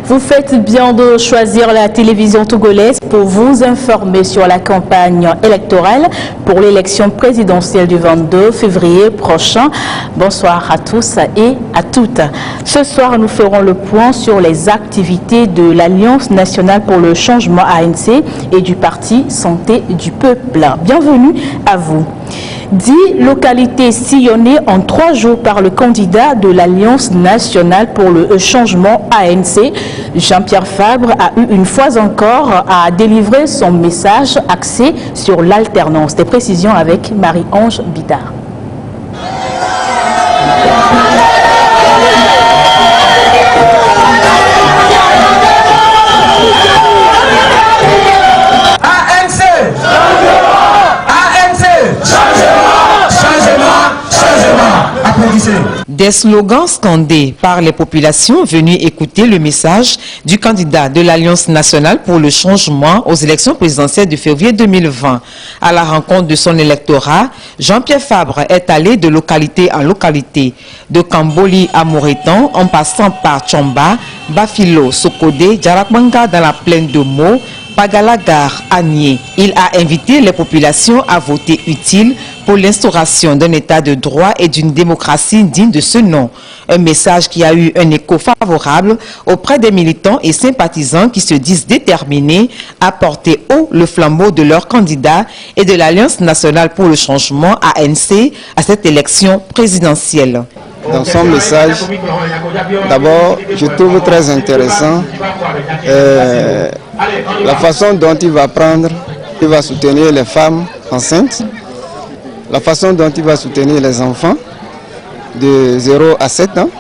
Vous faites bien de choisir la télévision togolaise pour vous informer sur la campagne électorale pour l'élection présidentielle du 22 février prochain. Bonsoir à tous et à toutes. Ce soir, nous ferons le point sur les activités de l'Alliance nationale pour le changement ANC et du Parti Santé du Peuple. Bienvenue à vous. 10 localités sillonnées en 3 jours par le candidat de l'Alliance nationale pour le changement ANC. Jean-Pierre Fabre a eu une fois encore à délivrer son message axé sur l'alternance. Des précisions avec Marie-Ange Bidard. Des slogans scandés par les populations venues écouter le message du candidat de l'Alliance nationale pour le changement aux élections présidentielles de février 2020. À la rencontre de son électorat, Jean-Pierre Fabre est allé de localité en localité, de Kamboli à Moreton, en passant par Tchamba, Bafilo, Sokodé, Djarakbanga dans la plaine de Mo, Pagalagar, Agné. Il a invité les populations à voter utile pour l'instauration d'un état de droit et d'une démocratie digne de ce nom. Un message qui a eu un écho favorable auprès des militants et sympathisants qui se disent déterminés à porter haut le flambeau de leur candidat et de l'Alliance nationale pour le changement ANC à cette élection présidentielle. Dans son message, d'abord, je trouve très intéressant la façon dont il va soutenir les femmes enceintes, la façon dont il va soutenir les enfants de 0 à 7 ans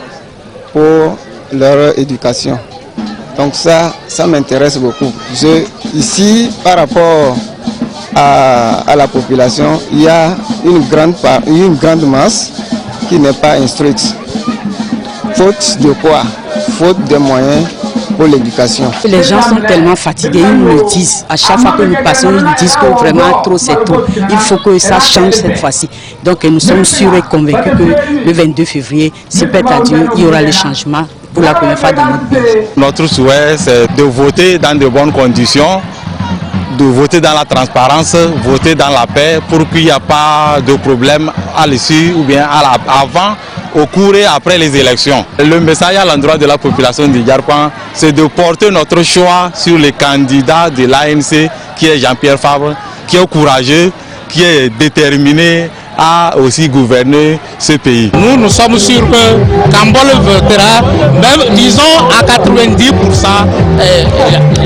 pour leur éducation. Donc ça m'intéresse beaucoup. Ici, par rapport à la population, il y a une grande masse qui n'est pas instruite. Faute de quoi? Faute de moyens pour l'éducation. Les gens sont tellement fatigués, ils nous le disent. À chaque fois que nous passons, ils nous disent que vraiment trop c'est trop. Il faut que ça change cette fois-ci. Donc nous sommes sûrs et convaincus que le 22 février, si Père à Dieu, il y aura le changement pour la première fois dans notre pays. Notre souhait, c'est de voter dans de bonnes conditions, de voter dans la transparence, voter dans la paix pour qu'il n'y ait pas de problème à l'issue ou bien avant, au cours et après les élections. Le message à l'endroit de la population de Djarpan, c'est de porter notre choix sur le candidat de l'ANC qui est Jean-Pierre Fabre, qui est courageux, qui est déterminé à aussi gouverner ce pays. Nous sommes sûrs que Kambol votera, même disons à 90%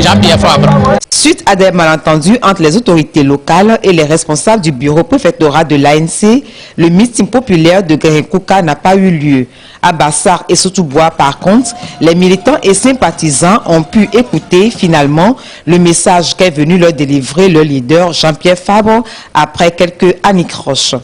Jean-Pierre Fabre. Suite à des malentendus entre les autorités locales et les responsables du bureau préfectoral de l'ANC, le meeting populaire de Guérékouka n'a pas eu lieu. À Bassar et Soutoubois, par contre, les militants et sympathisants ont pu écouter finalement le message qu'est venu leur délivrer le leader Jean-Pierre Fabre après quelques anicroches.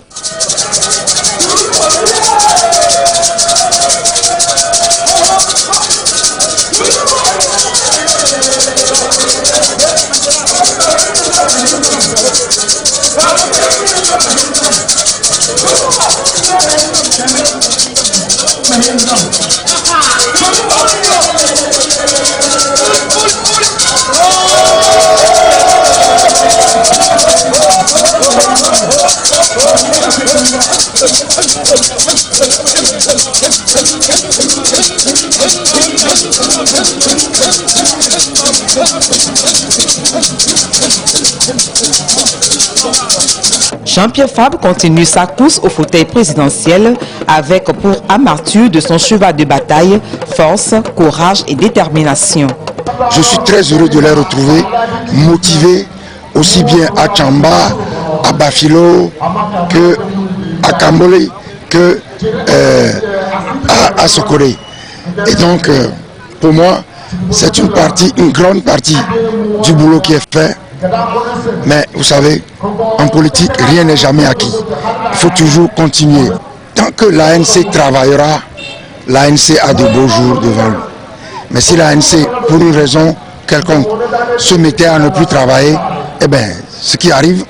Jean-Pierre Fabre continue sa course au fauteuil présidentiel avec pour amarture de son cheval de bataille force, courage et détermination. Je suis très heureux de les retrouver, motivés aussi bien à Tchamba, à Bafilo, que à Kamboli, que à Sokoré. Et donc, pour moi, c'est une grande partie du boulot qui est fait. Mais vous savez, en politique, rien n'est jamais acquis. Il faut toujours continuer. Tant que l'ANC travaillera, l'ANC a de beaux jours devant lui. Mais si l'ANC, pour une raison quelconque, se mettait à ne plus travailler, eh bien, ce qui arrive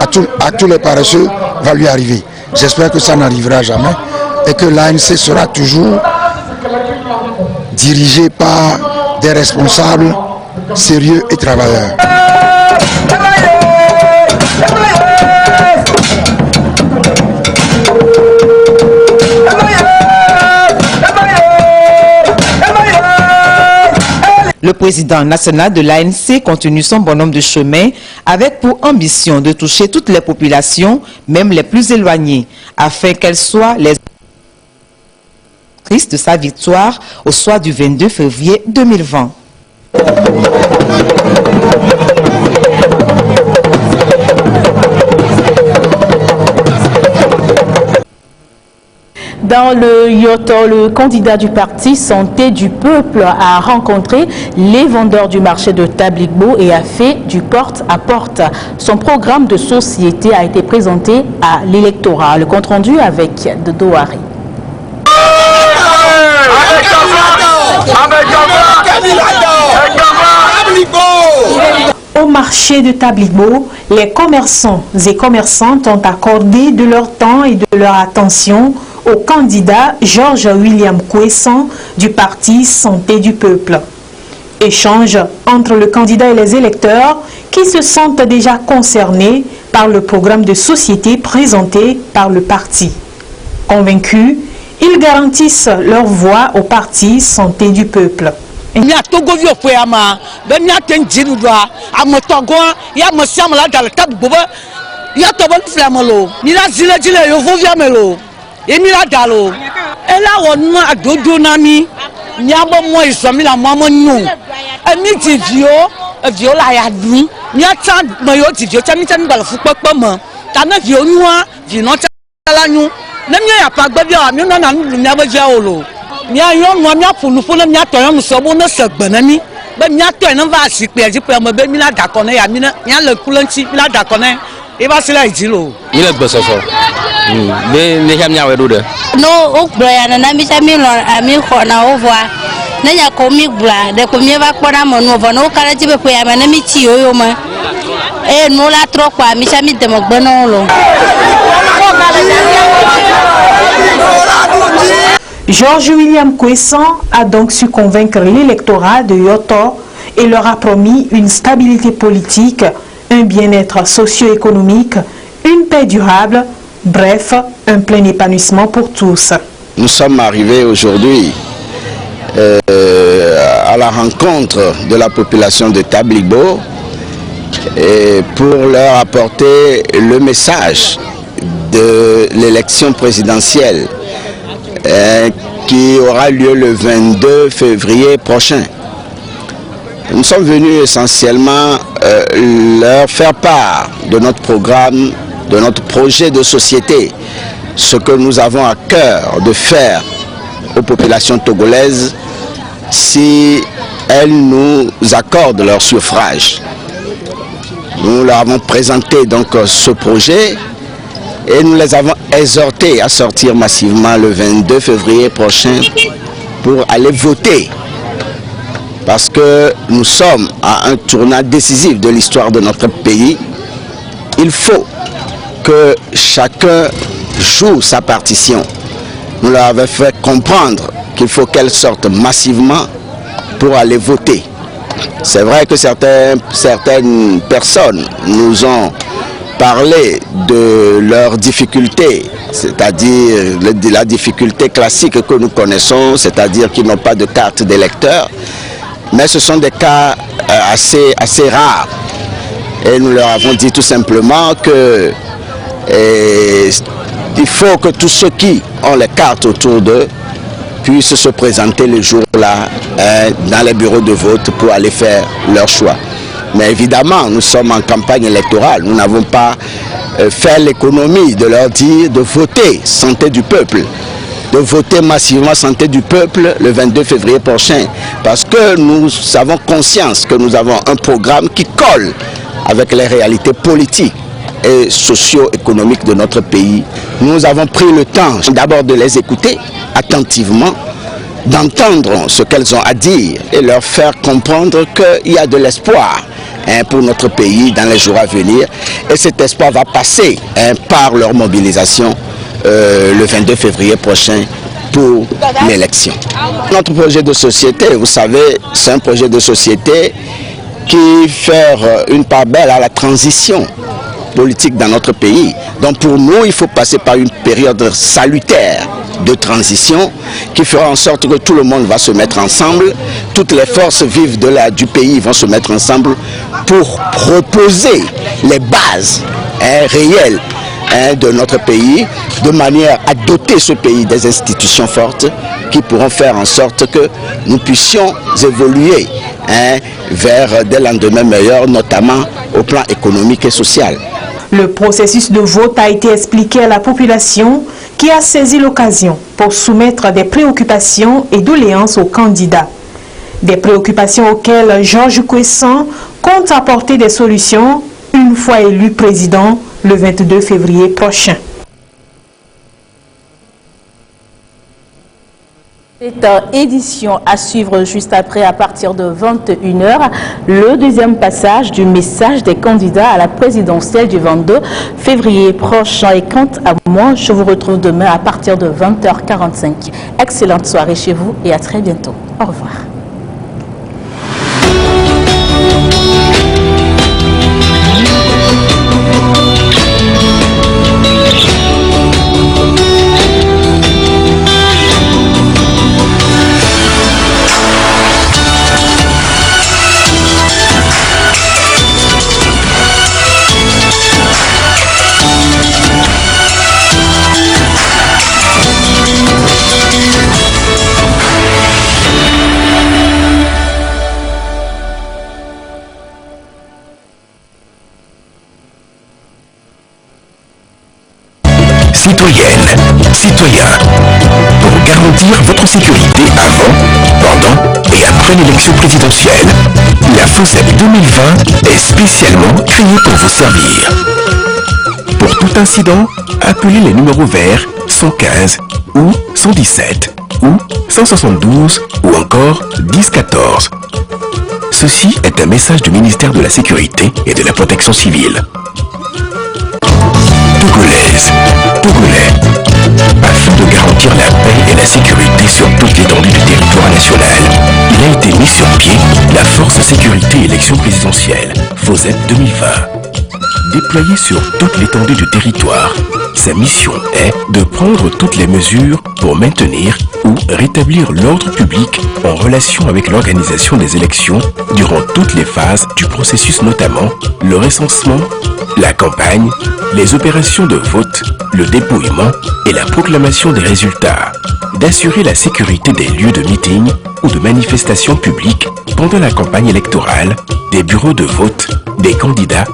à tous les paresseux va lui arriver. J'espère que ça n'arrivera jamais et que l'ANC sera toujours dirigé par des responsables sérieux et travailleurs. Le président national de l'ANC continue son bonhomme de chemin avec pour ambition de toucher toutes les populations, même les plus éloignées, afin qu'elles soient les de sa victoire au soir du 22 février 2020. Dans le Yoto, le candidat du parti Santé du Peuple a rencontré les vendeurs du marché de Tabligbo et a fait du porte-à-porte. Son programme de société a été présenté à l'électorat. Le compte-rendu avec Dodo Hari. Au marché de Tabligbo, les commerçants et commerçantes ont accordé de leur temps et de leur attention au candidat Georges William Kouessan du parti Santé du Peuple. Échange entre le candidat et les électeurs qui se sentent déjà concernés par le programme de société présenté par le parti. Convaincus, ils garantissent leur voix au parti Santé du Peuple. Georges William Kouessan a donc su convaincre l'électorat de Yoto et leur a promis une stabilité politique, un bien-être socio-économique, une paix durable, bref, un plein épanouissement pour tous. Nous sommes arrivés aujourd'hui à la rencontre de la population de Tabligbo et pour leur apporter le message de l'élection présidentielle qui aura lieu le 22 février prochain. Nous sommes venus essentiellement leur faire part de notre programme, de notre projet de société, ce que nous avons à cœur de faire aux populations togolaises si elles nous accordent leur suffrage. Nous leur avons présenté donc ce projet et nous les avons exhortés à sortir massivement le 22 février prochain pour aller voter. Parce que nous sommes à un tournant décisif de l'histoire de notre pays. Il faut que chacun joue sa partition. Nous leur avons fait comprendre qu'il faut qu'elles sortent massivement pour aller voter. C'est vrai que certaines personnes nous ont parlé de leurs difficultés, c'est-à-dire la difficulté classique que nous connaissons, c'est-à-dire qu'ils n'ont pas de carte d'électeur, mais ce sont des cas assez rares. Et nous leur avons dit tout simplement que il faut que tous ceux qui ont les cartes autour d'eux puissent se présenter le jour-là dans les bureaux de vote pour aller faire leur choix. Mais évidemment, nous sommes en campagne électorale. Nous n'avons pas fait l'économie de leur dire de voter Santé du Peuple, de voter massivement Santé du Peuple le 22 février prochain. Parce que nous avons conscience que nous avons un programme qui colle avec les réalités politiques et socio-économiques de notre pays. Nous avons pris le temps d'abord de les écouter attentivement, d'entendre ce qu'elles ont à dire et leur faire comprendre qu'il y a de l'espoir pour notre pays dans les jours à venir. Et cet espoir va passer par leur mobilisation le 22 février prochain pour l'élection. Notre projet de société, vous savez, c'est un projet de société qui fait une part belle à la transition politique dans notre pays. Donc pour nous, il faut passer par une période salutaire de transition qui fera en sorte que tout le monde va se mettre ensemble, toutes les forces vives du pays vont se mettre ensemble pour proposer les bases réelles de notre pays, de manière à doter ce pays des institutions fortes qui pourront faire en sorte que nous puissions évoluer vers des lendemains meilleurs, notamment au plan économique et social. Le processus de vote a été expliqué à la population qui a saisi l'occasion pour soumettre des préoccupations et doléances aux candidats. Des préoccupations auxquelles Georges Kouessan compte apporter des solutions une fois élu président le 22 février prochain. Cette édition à suivre juste après à partir de 21h, le deuxième passage du message des candidats à la présidentielle du 22 février prochain. Et quant à moi, je vous retrouve demain à partir de 20h45. Excellente soirée chez vous et à très bientôt. Au revoir. Citoyennes, citoyens, pour garantir votre sécurité avant, pendant et après l'élection présidentielle, la FOSEP 2020 est spécialement créée pour vous servir. Pour tout incident, appelez les numéros verts 115 ou 117 ou 172 ou encore 1014. Ceci est un message du ministère de la Sécurité et de la Protection civile. Togolaises, Togolais, afin de garantir la paix et la sécurité sur toute l'étendue du territoire national, il a été mis sur pied la Force Sécurité Élection Présidentielle, FOSEP 2020. Déployée sur toute l'étendue du territoire, sa mission est de prendre toutes les mesures pour maintenir ou rétablir l'ordre public en relation avec l'organisation des élections durant toutes les phases du processus, notamment le recensement, la campagne, les opérations de vote, le dépouillement et la proclamation des résultats, d'assurer la sécurité des lieux de meeting ou de manifestations publiques pendant la campagne électorale, des bureaux de vote, des candidats,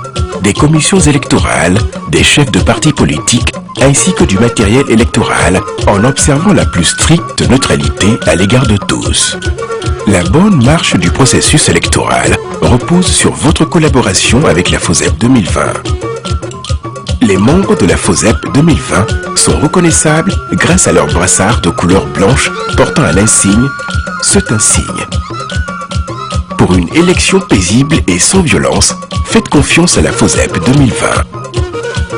des commissions électorales, des chefs de partis politiques, ainsi que du matériel électoral, en observant la plus stricte neutralité à l'égard de tous. La bonne marche du processus électoral repose sur votre collaboration avec la FOSEP 2020. Les membres de la FOSEP 2020 sont reconnaissables grâce à leur brassard de couleur blanche portant un insigne, c'est un signe. Pour une élection paisible et sans violence, faites confiance à la FOSEP 2020.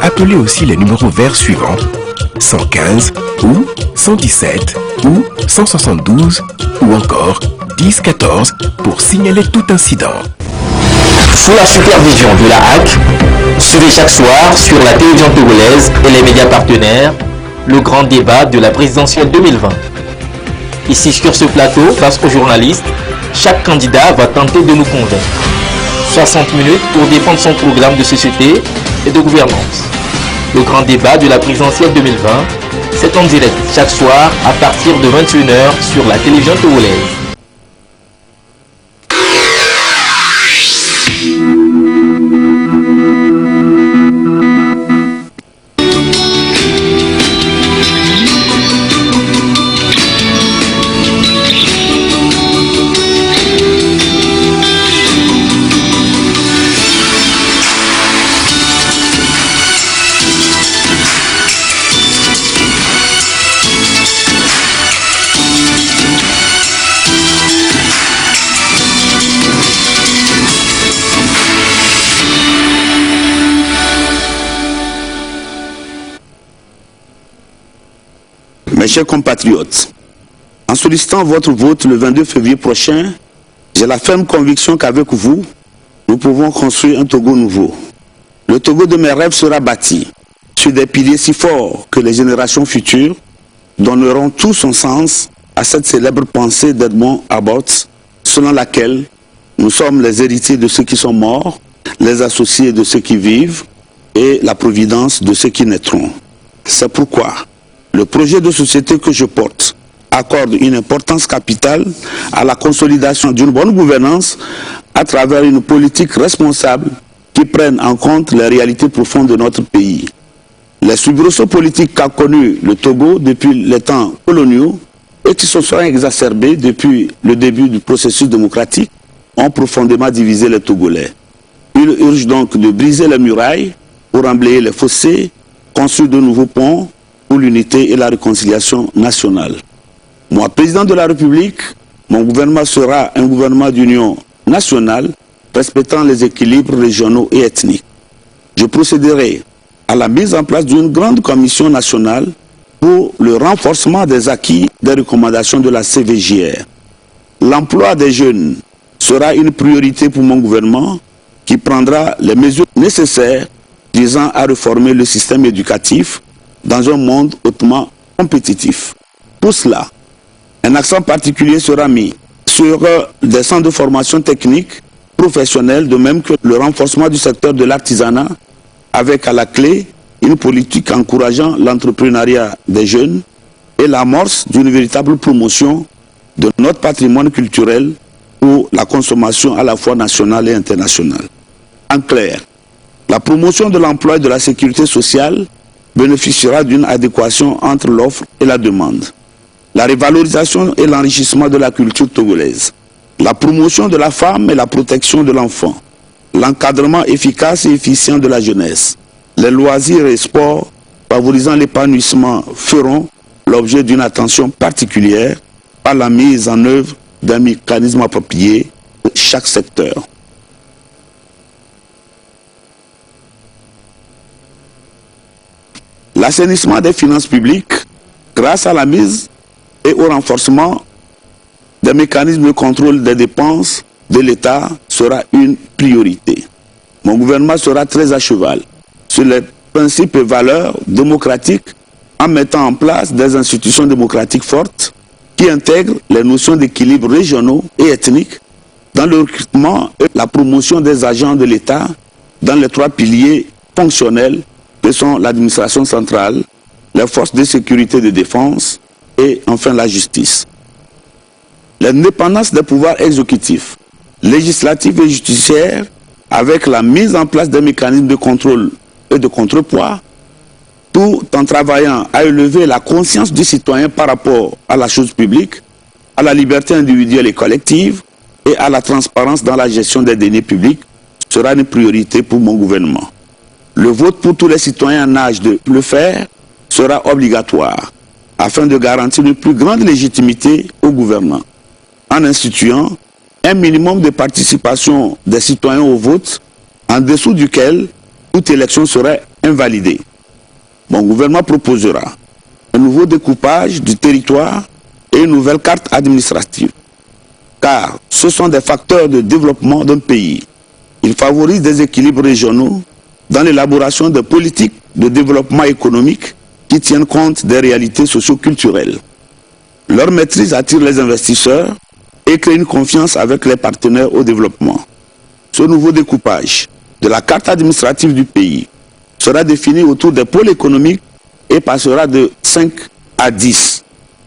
Appelez aussi les numéros verts suivants 115 ou 117 ou 172 ou encore 1014 pour signaler tout incident. Sous la supervision de la HAC, suivez chaque soir sur la télévision togolaise et les médias partenaires le grand débat de la présidentielle 2020. Ici sur ce plateau, face aux journalistes, chaque candidat va tenter de nous convaincre. 60 minutes pour défendre son programme de société et de gouvernance. Le grand débat de la présidentielle 2020, c'est en direct chaque soir à partir de 21h sur la télévision togolaise. Mes chers compatriotes, en sollicitant votre vote le 22 février prochain, j'ai la ferme conviction qu'avec vous, nous pouvons construire un Togo nouveau. Le Togo de mes rêves sera bâti sur des piliers si forts que les générations futures donneront tout son sens à cette célèbre pensée d'Edmond Abbott, selon laquelle nous sommes les héritiers de ceux qui sont morts, les associés de ceux qui vivent et la providence de ceux qui naîtront. C'est pourquoi le projet de société que je porte accorde une importance capitale à la consolidation d'une bonne gouvernance à travers une politique responsable qui prenne en compte les réalités profondes de notre pays. Les soubresauts politiques qu'a connus le Togo depuis les temps coloniaux et qui se sont exacerbés depuis le début du processus démocratique ont profondément divisé les Togolais. Il urge donc de briser les murailles pour emblayer les fossés, construire de nouveaux ponts pour l'unité et la réconciliation nationale. Moi, président de la République, mon gouvernement sera un gouvernement d'union nationale respectant les équilibres régionaux et ethniques. Je procéderai à la mise en place d'une grande commission nationale pour le renforcement des acquis des recommandations de la CVJR. L'emploi des jeunes sera une priorité pour mon gouvernement qui prendra les mesures nécessaires visant à réformer le système éducatif dans un monde hautement compétitif. Pour cela, un accent particulier sera mis sur des centres de formation technique, professionnelle, de même que le renforcement du secteur de l'artisanat, avec à la clé une politique encourageant l'entrepreneuriat des jeunes et l'amorce d'une véritable promotion de notre patrimoine culturel pour la consommation à la fois nationale et internationale. En clair, la promotion de l'emploi et de la sécurité sociale bénéficiera d'une adéquation entre l'offre et la demande. La révalorisation et l'enrichissement de la culture togolaise, la promotion de la femme et la protection de l'enfant, l'encadrement efficace et efficient de la jeunesse, les loisirs et sports favorisant l'épanouissement feront l'objet d'une attention particulière par la mise en œuvre d'un mécanisme approprié pour chaque secteur. L'assainissement des finances publiques, grâce à la mise et au renforcement des mécanismes de contrôle des dépenses de l'État, sera une priorité. Mon gouvernement sera très à cheval sur les principes et valeurs démocratiques en mettant en place des institutions démocratiques fortes qui intègrent les notions d'équilibre régionaux et ethniques dans le recrutement et la promotion des agents de l'État dans les trois piliers fonctionnels que sont l'administration centrale, les forces de sécurité et de défense et enfin la justice. L'indépendance des pouvoirs exécutifs, législatifs et judiciaires avec la mise en place des mécanismes de contrôle et de contrepoids, tout en travaillant à élever la conscience du citoyen par rapport à la chose publique, à la liberté individuelle et collective et à la transparence dans la gestion des deniers publics sera une priorité pour mon gouvernement. Le vote pour tous les citoyens en âge de le faire sera obligatoire afin de garantir une plus grande légitimité au gouvernement en instituant un minimum de participation des citoyens au vote en dessous duquel toute élection serait invalidée. Mon gouvernement proposera un nouveau découpage du territoire et une nouvelle carte administrative. Car ce sont des facteurs de développement d'un pays. Ils favorisent des équilibres régionaux dans l'élaboration de politiques de développement économique qui tiennent compte des réalités socio-culturelles. Leur maîtrise attire les investisseurs et crée une confiance avec les partenaires au développement. Ce nouveau découpage de la carte administrative du pays sera défini autour des pôles économiques et passera de 5 à 10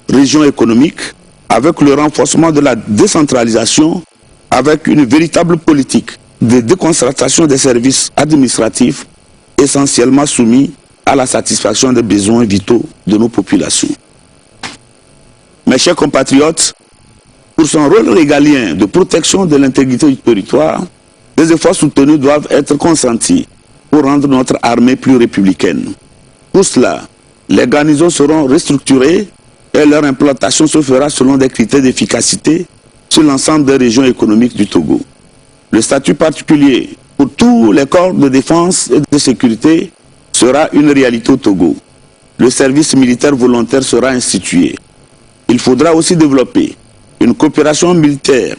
régions économiques avec le renforcement de la décentralisation, avec une véritable politique de déconcentration des services administratifs essentiellement soumis à la satisfaction des besoins vitaux de nos populations. Mes chers compatriotes, pour son rôle régalien de protection de l'intégrité du territoire, des efforts soutenus doivent être consentis pour rendre notre armée plus républicaine. Pour cela, les garnisons seront restructurées et leur implantation se fera selon des critères d'efficacité sur l'ensemble des régions économiques du Togo. Le statut particulier pour tous les corps de défense et de sécurité sera une réalité au Togo. le service militaire volontaire sera institué. Il faudra aussi développer une coopération militaire,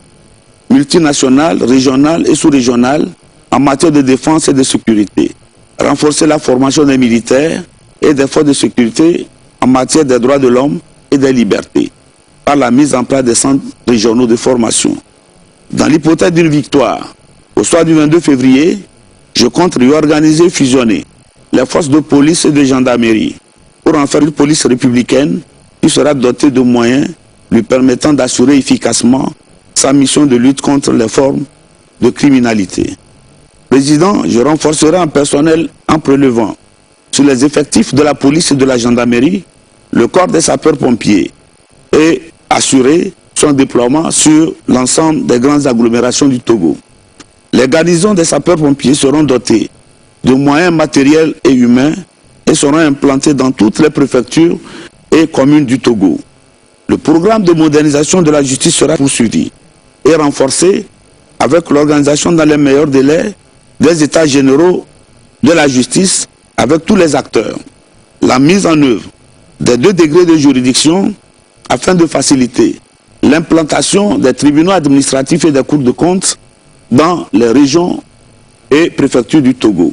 multinationale, régionale et sous-régionale en matière de défense et de sécurité. Renforcer la formation des militaires et des forces de sécurité en matière des droits de l'homme et des libertés par la mise en place des centres régionaux de formation. Dans l'hypothèse d'une victoire, au soir du 22 février, je compte réorganiser et fusionner les forces de police et de gendarmerie pour en faire une police républicaine qui sera dotée de moyens lui permettant d'assurer efficacement sa mission de lutte contre les formes de criminalité. Président, je renforcerai en personnel en prélevant sur les effectifs de la police et de la gendarmerie le corps des sapeurs-pompiers et assurer son déploiement sur l'ensemble des grandes agglomérations du Togo. Les garnisons des sapeurs-pompiers seront dotées de moyens matériels et humains et seront implantés dans toutes les préfectures et communes du Togo. Le programme de modernisation de la justice sera poursuivi et renforcé avec l'organisation dans les meilleurs délais des états généraux de la justice avec tous les acteurs. La mise en œuvre des 2 degrés de juridiction afin de faciliter l'implantation des tribunaux administratifs et des cours de compte dans les régions et préfectures du Togo.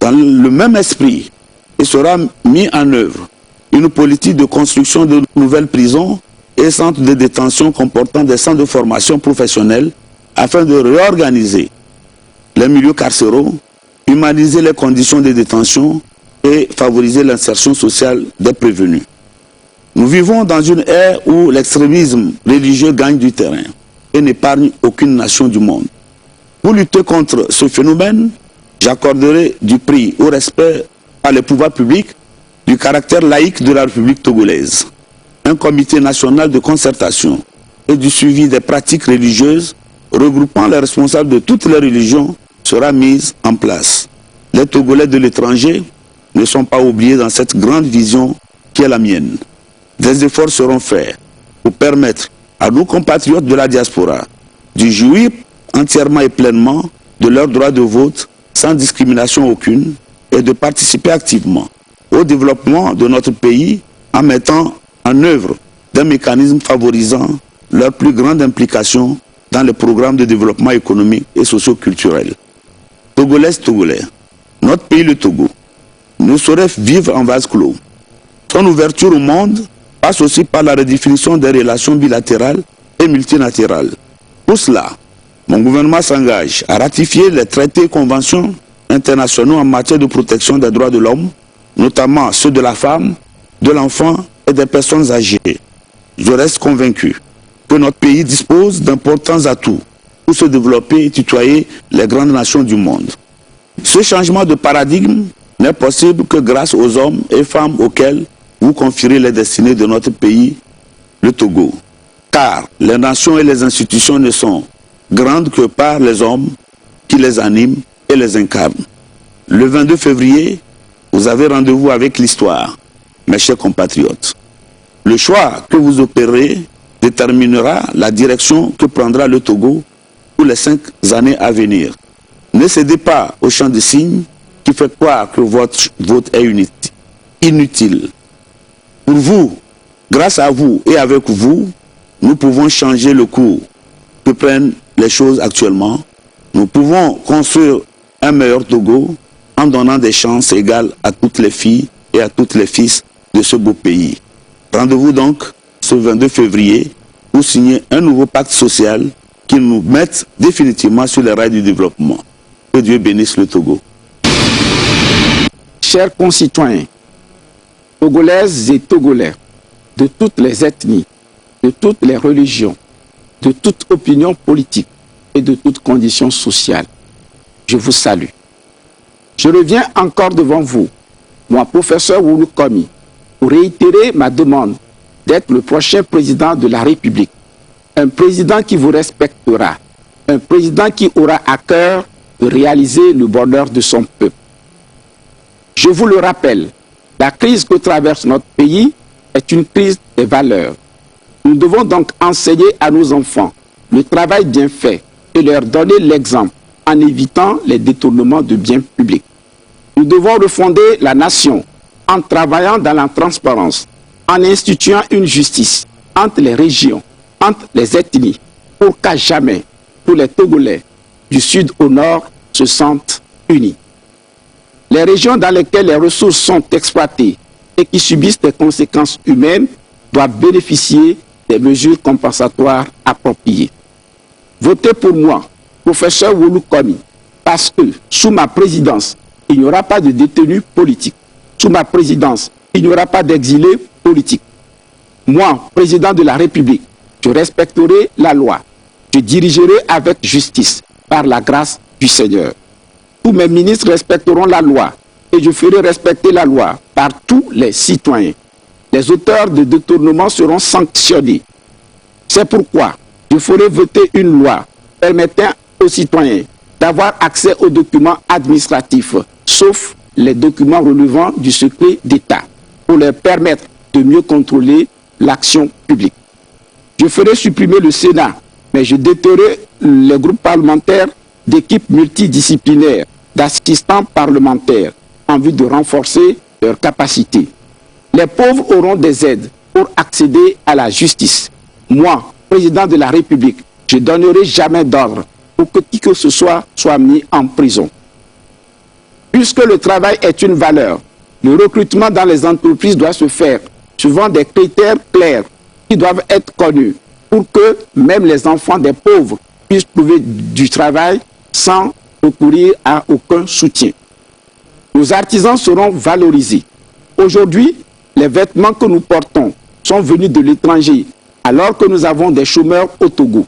Dans le même esprit, il sera mis en œuvre une politique de construction de nouvelles prisons et centres de détention comportant des centres de formation professionnelle afin de réorganiser les milieux carcéraux, humaniser les conditions de détention et favoriser l'insertion sociale des prévenus. Nous vivons dans une ère où l'extrémisme religieux gagne du terrain et n'épargne aucune nation du monde. Pour lutter contre ce phénomène, j'accorderai du prix au respect par les pouvoirs publics du caractère laïque de la République togolaise. Un comité national de concertation et du suivi des pratiques religieuses regroupant les responsables de toutes les religions sera mis en place. Les Togolais de l'étranger ne sont pas oubliés dans cette grande vision qui est la mienne. Des efforts seront faits pour permettre à nos compatriotes de la diaspora de jouir entièrement et pleinement de leur droit de vote sans discrimination aucune et de participer activement au développement de notre pays en mettant en œuvre des mécanismes favorisant leur plus grande implication dans les programmes de développement économique et socio-culturel. Togolaises, Togolais, notre pays, le Togo, ne saurait vivre en vase clos. Son ouverture au monde passe aussi par la redéfinition des relations bilatérales et multilatérales. Pour cela, mon gouvernement s'engage à ratifier les traités et conventions internationaux en matière de protection des droits de l'homme, notamment ceux de la femme, de l'enfant et des personnes âgées. Je reste convaincu que notre pays dispose d'importants atouts pour se développer et tutoyer les grandes nations du monde. Ce changement de paradigme n'est possible que grâce aux hommes et femmes auxquels vous confierez les destinées de notre pays, le Togo. Car les nations et les institutions ne sont grandes que par les hommes qui les animent et les incarnent. Le 22 février, vous avez rendez-vous avec l'histoire, mes chers compatriotes. Le choix que vous opérez déterminera la direction que prendra le Togo pour les 5 années à venir. Ne cédez pas au chant de signes qui fait croire que votre vote est inutile. Pour vous, grâce à vous et avec vous, nous pouvons changer le cours que prennent les choses actuellement. Nous pouvons construire un meilleur Togo en donnant des chances égales à toutes les filles et à tous les fils de ce beau pays. Rendez-vous donc ce 22 février pour signer un nouveau pacte social qui nous mette définitivement sur les rails du développement. Que Dieu bénisse le Togo. Chers concitoyens, Togolaises et Togolais, de toutes les ethnies, de toutes les religions, de toute opinion politique et de toutes conditions sociales, je vous salue. Je reviens encore devant vous, moi, professeur Woulou Komi, pour réitérer ma demande d'être le prochain président de la République. Un président qui vous respectera, un président qui aura à cœur de réaliser le bonheur de son peuple. Je vous le rappelle, la crise que traverse notre pays est une crise des valeurs. Nous devons donc enseigner à nos enfants le travail bien fait et leur donner l'exemple en évitant les détournements de biens publics. Nous devons refonder la nation en travaillant dans la transparence, en instituant une justice entre les régions, entre les ethnies, pour qu'à jamais tous les Togolais du sud au nord se sentent unis. Les régions dans lesquelles les ressources sont exploitées et qui subissent des conséquences humaines doivent bénéficier des mesures compensatoires appropriées. Votez pour moi, professeur Wolu Komi, parce que sous ma présidence, il n'y aura pas de détenus politiques. Sous ma présidence, il n'y aura pas d'exilés politiques. Moi, président de la République, je respecterai la loi. Je dirigerai avec justice, par la grâce du Seigneur. Tous mes ministres respecteront la loi et je ferai respecter la loi par tous les citoyens. Les auteurs de détournement seront sanctionnés. C'est pourquoi je ferai voter une loi permettant aux citoyens d'avoir accès aux documents administratifs, sauf les documents relevant du secret d'État, pour leur permettre de mieux contrôler l'action publique. Je ferai supprimer le Sénat, mais je doterai les groupes parlementaires d'équipes multidisciplinaires, d'assistants parlementaires, en vue de renforcer leurs capacités. Les pauvres auront des aides pour accéder à la justice. Moi, président de la République, je ne donnerai jamais d'ordre pour que qui que ce soit mis en prison. Puisque le travail est une valeur, le recrutement dans les entreprises doit se faire suivant des critères clairs qui doivent être connus pour que même les enfants des pauvres puissent trouver du travail sans recourir à aucun soutien. Nos artisans seront valorisés. Aujourd'hui, les vêtements que nous portons sont venus de l'étranger alors que nous avons des chômeurs au Togo.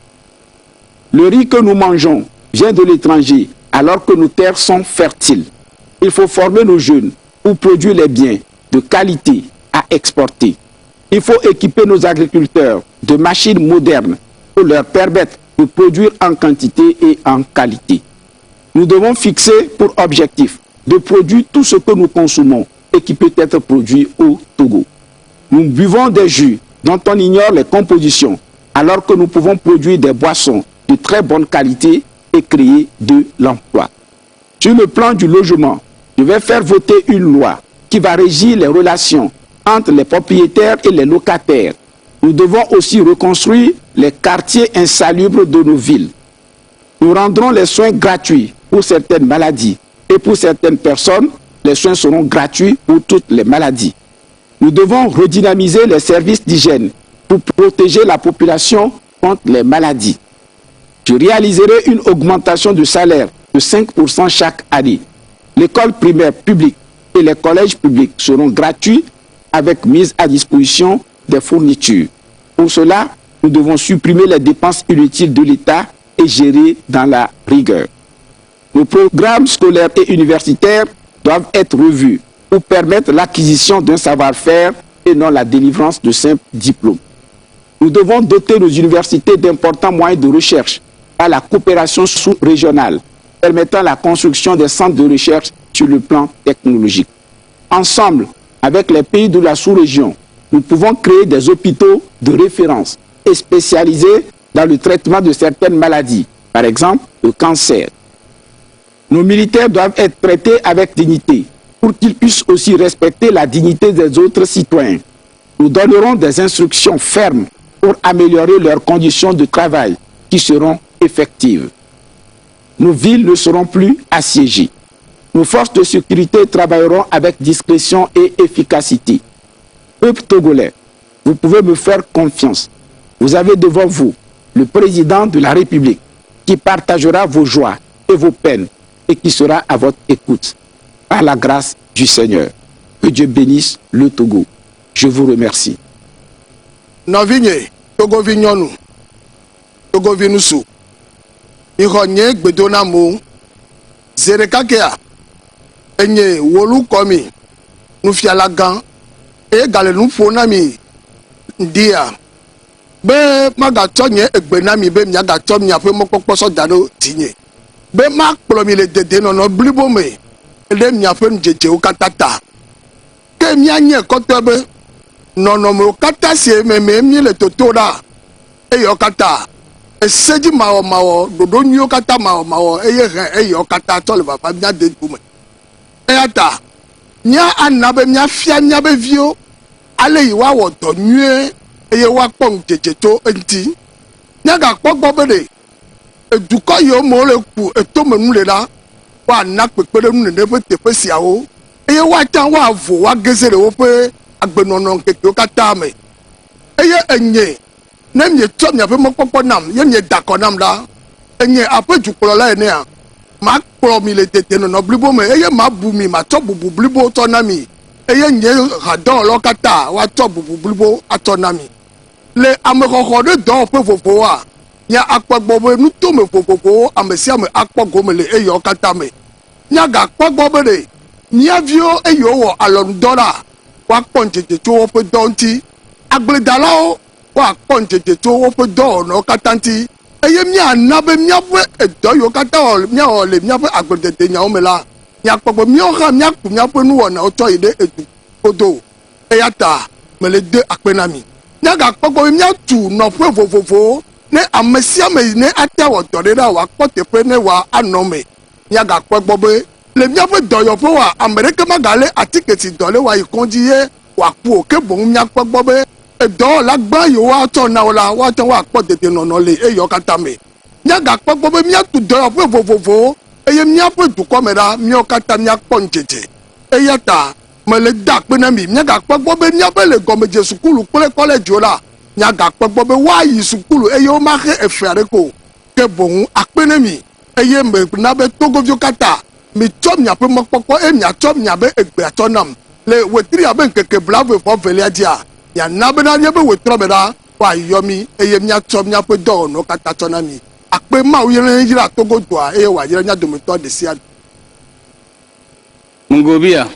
Le riz que nous mangeons vient de l'étranger alors que nos terres sont fertiles. Il faut former nos jeunes pour produire les biens de qualité à exporter. Il faut équiper nos agriculteurs de machines modernes pour leur permettre de produire en quantité et en qualité. Nous devons fixer pour objectif de produire tout ce que nous consommons et qui peut être produit au Togo. Nous buvons des jus dont on ignore les compositions alors que nous pouvons produire des boissons de très bonne qualité et créer de l'emploi. Sur le plan du logement, je vais faire voter une loi qui va régir les relations entre les propriétaires et les locataires. Nous devons aussi reconstruire les quartiers insalubres de nos villes. Nous rendrons les soins gratuits pour certaines maladies et pour certaines personnes, les soins seront gratuits pour toutes les maladies. Nous devons redynamiser les services d'hygiène pour protéger la population contre les maladies. Je réaliserai une augmentation de salaire de 5% chaque année. L'école primaire publique et les collèges publics seront gratuits avec mise à disposition des fournitures. Pour cela, nous devons supprimer les dépenses inutiles de l'État et gérer dans la rigueur. Nos programmes scolaires et universitaires doivent être revus pour permettre l'acquisition d'un savoir-faire et non la délivrance de simples diplômes. Nous devons doter nos universités d'importants moyens de recherche par la coopération sous-régionale, permettant la construction des centres de recherche sur le plan technologique. Ensemble, avec les pays de la sous-région, nous pouvons créer des hôpitaux de référence et spécialisés dans le traitement de certaines maladies, par exemple le cancer. Nos militaires doivent être traités avec dignité pour qu'ils puissent aussi respecter la dignité des autres citoyens. Nous donnerons des instructions fermes pour améliorer leurs conditions de travail qui seront effectives. Nos villes ne seront plus assiégées. Nos forces de sécurité travailleront avec discrétion et efficacité. Peuple togolais, vous pouvez me faire confiance. Vous avez devant vous le président de la République qui partagera vos joies et vos peines et qui sera à votre écoute. Par la grâce du Seigneur. Que Dieu bénisse le Togo. Je vous remercie. Novigne, Togo Vignonu, Togo Vinusu, Ironye Gbedonamo, Zerekakea, Enye Wolu Komi, Nufialagan, et Galenu Fonami, Ndia. Be Magatonye Egbenami, Be Miagatom, Yafe Mokposo Dano, Tigne. Be Mark Plomile de Denono, Blibome, Ele Miafen Jeje Okatata. Ke Mianye Kotebe, Nonomo Kata si Meme, le Totora, Eyokata. Seji mao dodo nyo kata mao eye yokata tole baba bia de bume eyata nya anabe mia fia nya be vio ale yi wa wo do nue eye wa pon jejeto enti nya ga gbogbo bede eduko yo mo le ku eto menu le la wa na pepere nu ne fe tefe siawo eye wa tan wa vo wa gezere wo pe agbenono keke o kata me eye enye na mye to mya fe mopopo nam ye mye dakonam la enye apejukolo la ene a ma kpro mi le tete no blibo me eye ma bu mi ma to bubu blibo to na mi eye nye hadon lo kata wa to bubu blibo ato na mi le amekoko de do pe fofo wa nya akpagbo nu to me fofo amesia me akpagbo me le eyo kata me nya ga akpagbo be de nya vio eyo wo alon dola wa ponjete to wo pe donti agbledalao wa ponjete to wo pe do no katanti eye mia nabe mia fe edo yo kata o mia o le mia fe agbledete nya o me la nya akpagbo mia ha mia ku mia fe nu wo na o to ide edu odo eyata me le de akpenami nya ga akpagbo mia tu no fe fofo ne amesia me ne ata wo dore da wa kpote pe ne wa anome nya ga akpagbo be le mia fe doyo fe wa america magale atiketi dole wa ikonjiye wa ku oke bon mia akpagbo be edo la gba yo wa to na ola wa ton wa kpote te no no le eyo kata me nya ga akpagbo be mia tu doyo fe fofo eye mia fe du ko me da mia kata mia ponjeje eyata me le da pe na mi nya ga akpagbo be mia be le gomeje sukulu pele college ola nya ga akpagbo be wa yi sukulu eye o ma ke efare ko ke bon akpenemi eye me na be togovio kata mi chom nya pe mokpokpo e nya chom nya be egbe atonam le wetiri abe nkeke blavo fo velia dia ya na be na be wetro be da wa yomi eye nya chom nya pe do no kata tonami akpe ma uyere yira togo doa eye wa yira nya dometo de sia Mungobia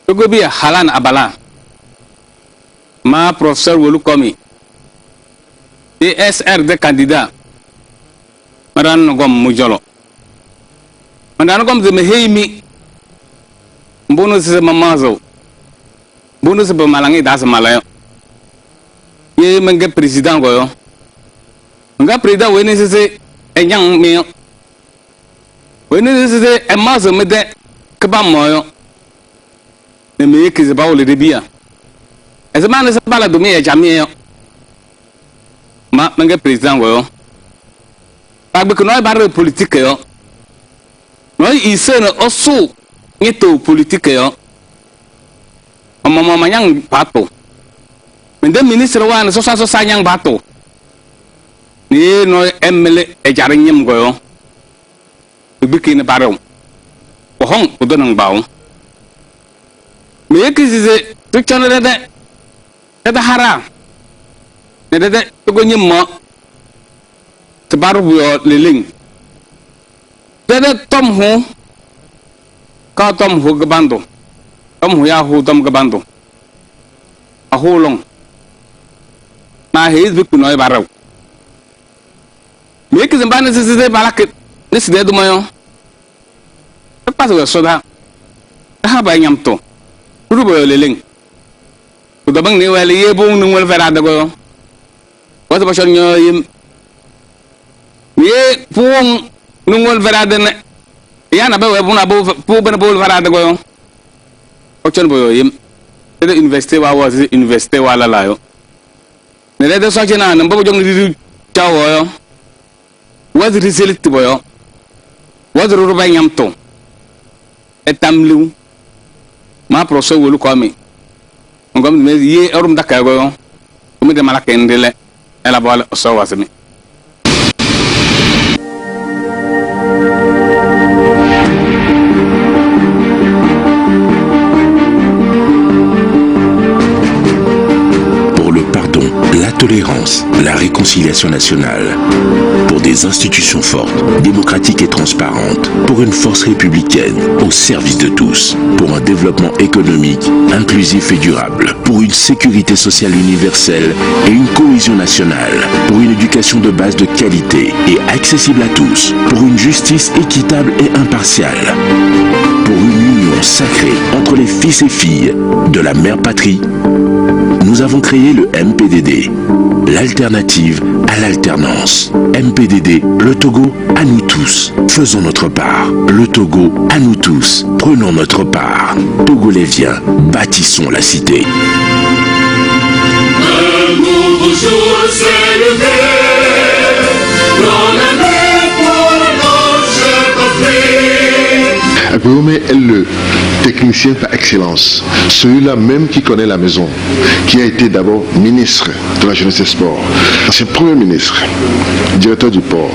Togobia halan abala ma professeur Wolukomi DSR de candidat madan gom mujolo madan gom de mehimi mbono se mamazo mbono se malangi das malayo ye menge president goyo nga president weni se enyang me weni se emazo mede keba moyo ne me kize ba ole de bia ezemane se bala domi e jamie ma menge president goyo agbe ko no ba politique yo no ise no osu nyeto politique yo mama manyang pato mende ministre wa no so sanyang bato ni no emele e jare nyem goyo biki ne baro o hon o donang bawo me yekize to channel de hara ne de to go nyem mo te baru yo liling de tom ho ka tom ho gabando tom ho ya ho tom gabando a ho long na hez bi kuno e baraw me yekize mbane se balak ne se de moyo pas we soda ha ba nyam to rubo yo liling ko do bang ne wala yebo nu wal fera da go wato ba shon yim ye pung nungol verade ne yana ba we buna bo pu ben bo verade go o chon boyo yim de université wa université wala la yo ne de so chena ne bo jong di tawo yo wad result boyo wad ru ba nyam to etamlu ma professeur Wolukomi ngom me ye orum dakay go yo mi de malaka ndele ela bol so wasmi. La tolérance, la réconciliation nationale, pour des institutions fortes, démocratiques et transparentes, pour une force républicaine au service de tous, pour un développement économique, inclusif et durable, pour une sécurité sociale universelle et une cohésion nationale, pour une éducation de base de qualité et accessible à tous, pour une justice équitable et impartiale, pour une union sacrée entre les fils et filles de la mère patrie. nous avons créé le MPDD, l'alternative à l'alternance. MPDD, le Togo à nous tous. Faisons notre part. Le Togo à nous tous. Prenons notre part. Togolais viens, bâtissons la cité. Un nouveau jour s'est levé dans la nuit pour notre patrie. Agbéomé est le technicien par excellence, celui-là même qui connaît la maison, qui a été d'abord ministre de la Jeunesse et Sport, ancien Premier ministre, directeur du port,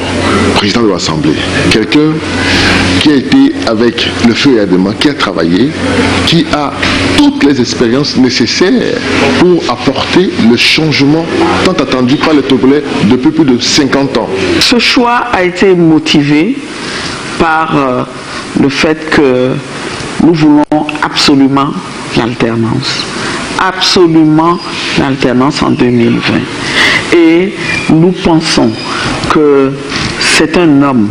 président de l'Assemblée, quelqu'un qui a été avec le feu et à demain, qui a travaillé, qui a toutes les expériences nécessaires pour apporter le changement tant attendu par les Togolais depuis plus de 50 ans. Ce choix a été motivé par le fait que nous voulons absolument l'alternance. Absolument l'alternance en 2020. Et nous pensons que c'est un homme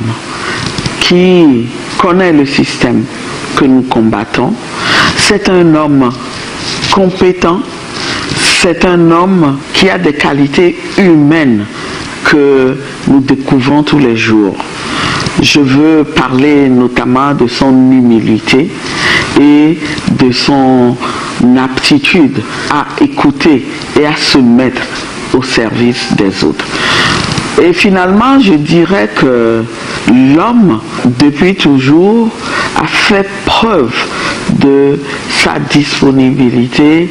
qui connaît le système que nous combattons. C'est un homme compétent. C'est un homme qui a des qualités humaines que nous découvrons tous les jours. Je veux parler notamment de son humilité et de son aptitude à écouter et à se mettre au service des autres. Et finalement, je dirais que l'homme, depuis toujours, a fait preuve de sa disponibilité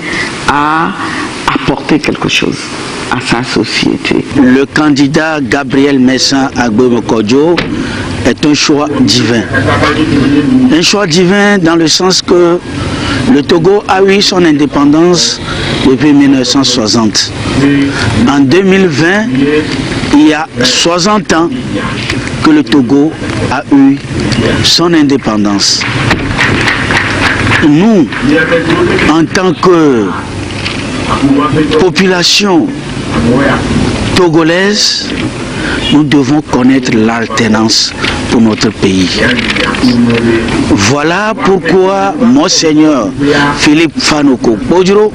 à apporter quelque chose à sa société. Le candidat Gabriel Messin Agbéomé Kodjo est un choix divin. Un choix divin dans le sens que le Togo a eu son indépendance depuis 1960. En 2020, il y a 60 ans que le Togo a eu son indépendance. Nous, en tant que population togolaise, nous devons connaître l'alternance pour notre pays. Voilà pourquoi Monseigneur Philippe Fanoko Bodjoro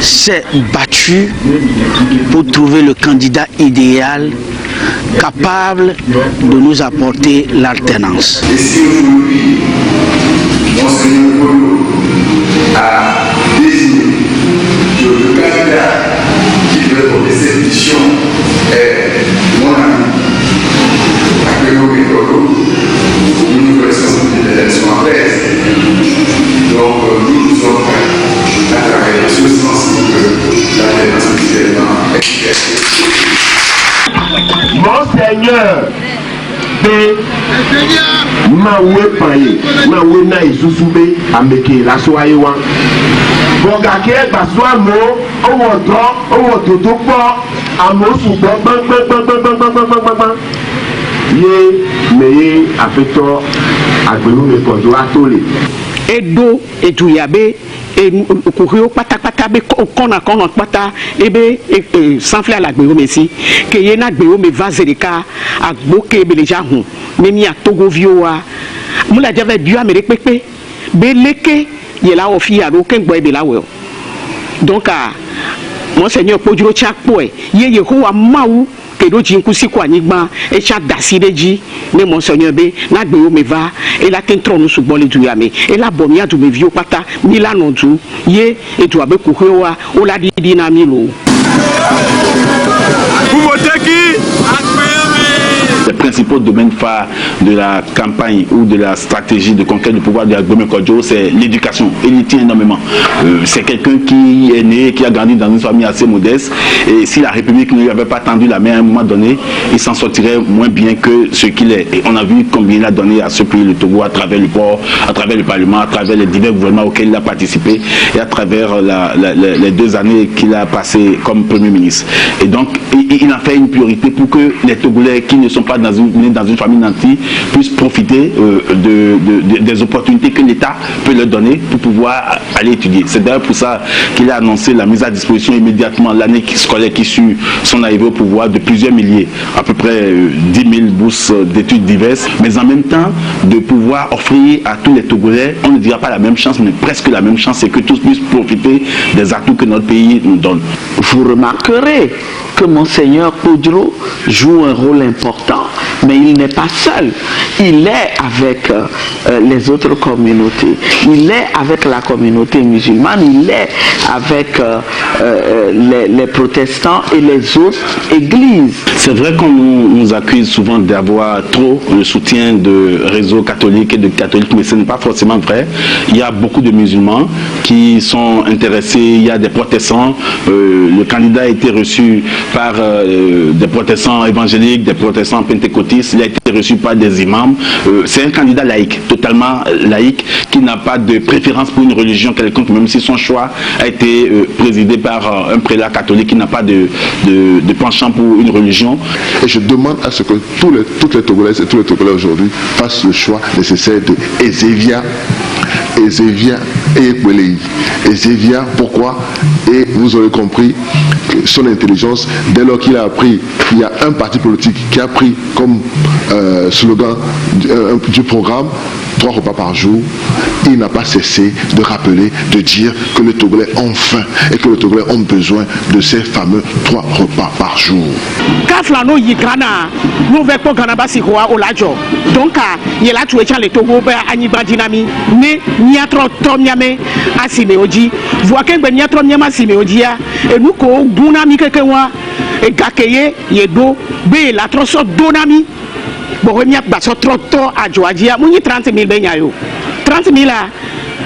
s'est battu pour trouver le candidat idéal capable de nous apporter l'alternance. Et si aujourd'hui, Monseigneur Bodjoro a désigné que le candidat qui veut porter cette mission est mon ami, Agbéomé Kodjo, nous connaissons des élections en presse. Donc nous sommes prêts à travailler sur ce sens que l'alternance mutuellement est. Monseigneur de Maoué Paye, Maoué Naïsoussoubé, Ameke, la Soaïwan. Bogake, Basouamo, Owoto, Owototopo, Amosubo, bang. Ye, meye, affecto, Agbéomé Kodjo, Atolé. Edo, Etouyabe, et courir patapata kona pata ebe sanfle à la Agbéomé si que yena Agbéomé vazerika a boke beleja hu memi a Togo vioa mula jave dio amere pepe beleke yela ofi aro kengbo ebe la we donc a Monseigneur Podjoro chakpoe ye Yehowa mawu kedo jinku siku anigba e cha dasideji ne Monseigneur be na Agbéomé va et la tentron nous sous bolé du yame et la bomia du me vieux pata milano du ye et tu abe kuhewa o la di na milo Les principaux domaines phares de la campagne ou de la stratégie de conquête du pouvoir de Agbéomé Kodjo, c'est l'éducation. Il y tient énormément. C'est quelqu'un qui est né, qui a grandi dans une famille assez modeste. Et si la République ne lui avait pas tendu la main à un moment donné, il s'en sortirait moins bien que ce qu'il est. Et on a vu combien il a donné à ce pays, le Togo, à travers le port, à travers le Parlement, à travers les divers gouvernements auxquels il a participé et à travers les 2 années qu'il a passées comme Premier ministre. Et donc, il en fait une priorité pour que les Togolais qui ne sont pas dans une nés dans une famille nantie puissent profiter des opportunités que l'État peut leur donner pour pouvoir aller étudier. C'est d'ailleurs pour ça qu'il a annoncé la mise à disposition immédiatement l'année scolaire qui suit son arrivée au pouvoir de plusieurs milliers, à peu près 10 000 bourses d'études diverses, mais en même temps de pouvoir offrir à tous les Togolais, on ne dira pas la même chance, mais presque la même chance, c'est que tous puissent profiter des atouts que notre pays nous donne. Vous remarquerez que Monseigneur Kodjo joue un rôle important, mais il n'est pas seul. Il est avec les autres communautés. Il est avec la communauté musulmane, il est avec les protestants et les autres églises. C'est vrai qu'on nous accuse souvent d'avoir trop le soutien de réseaux catholiques et de catholiques, mais ce n'est pas forcément vrai. Il y a beaucoup de musulmans qui sont intéressés, il y a des protestants. Le candidat a été reçu par des protestants évangéliques, des protestants pentecôtistes, il a été reçu par des imams. C'est un candidat laïque, totalement laïque, qui n'a pas de préférence pour une religion quelconque, même si son choix a été présidé par un prélat catholique qui n'a pas de penchant pour une religion. Et je demande à ce que toutes les Togolaises et tous les Togolais aujourd'hui fassent le choix nécessaire de Ezevia et Ekwelei. Ezevia, pourquoi? Et vous aurez compris que son intelligence, dès lors qu'il a appris, il y a un parti politique qui a pris comme slogan du programme 3 repas par jour, il n'a pas cessé de rappeler, de dire que les Togolais ont faim et que les Togolais ont besoin de ces fameux 3 repas par jour. Donc, il y a les Togo, Aniba Dinami, né, Niatro Tomiame, Asimeoji, Voaken Beniatro Niama Simeodia, et nous, Gounami Kekewa, et Gakeye, Yedo, B, la trosso Donami. Bohemia baso trotto a Joadia, muni 30 000 benyayo. 30 000 là.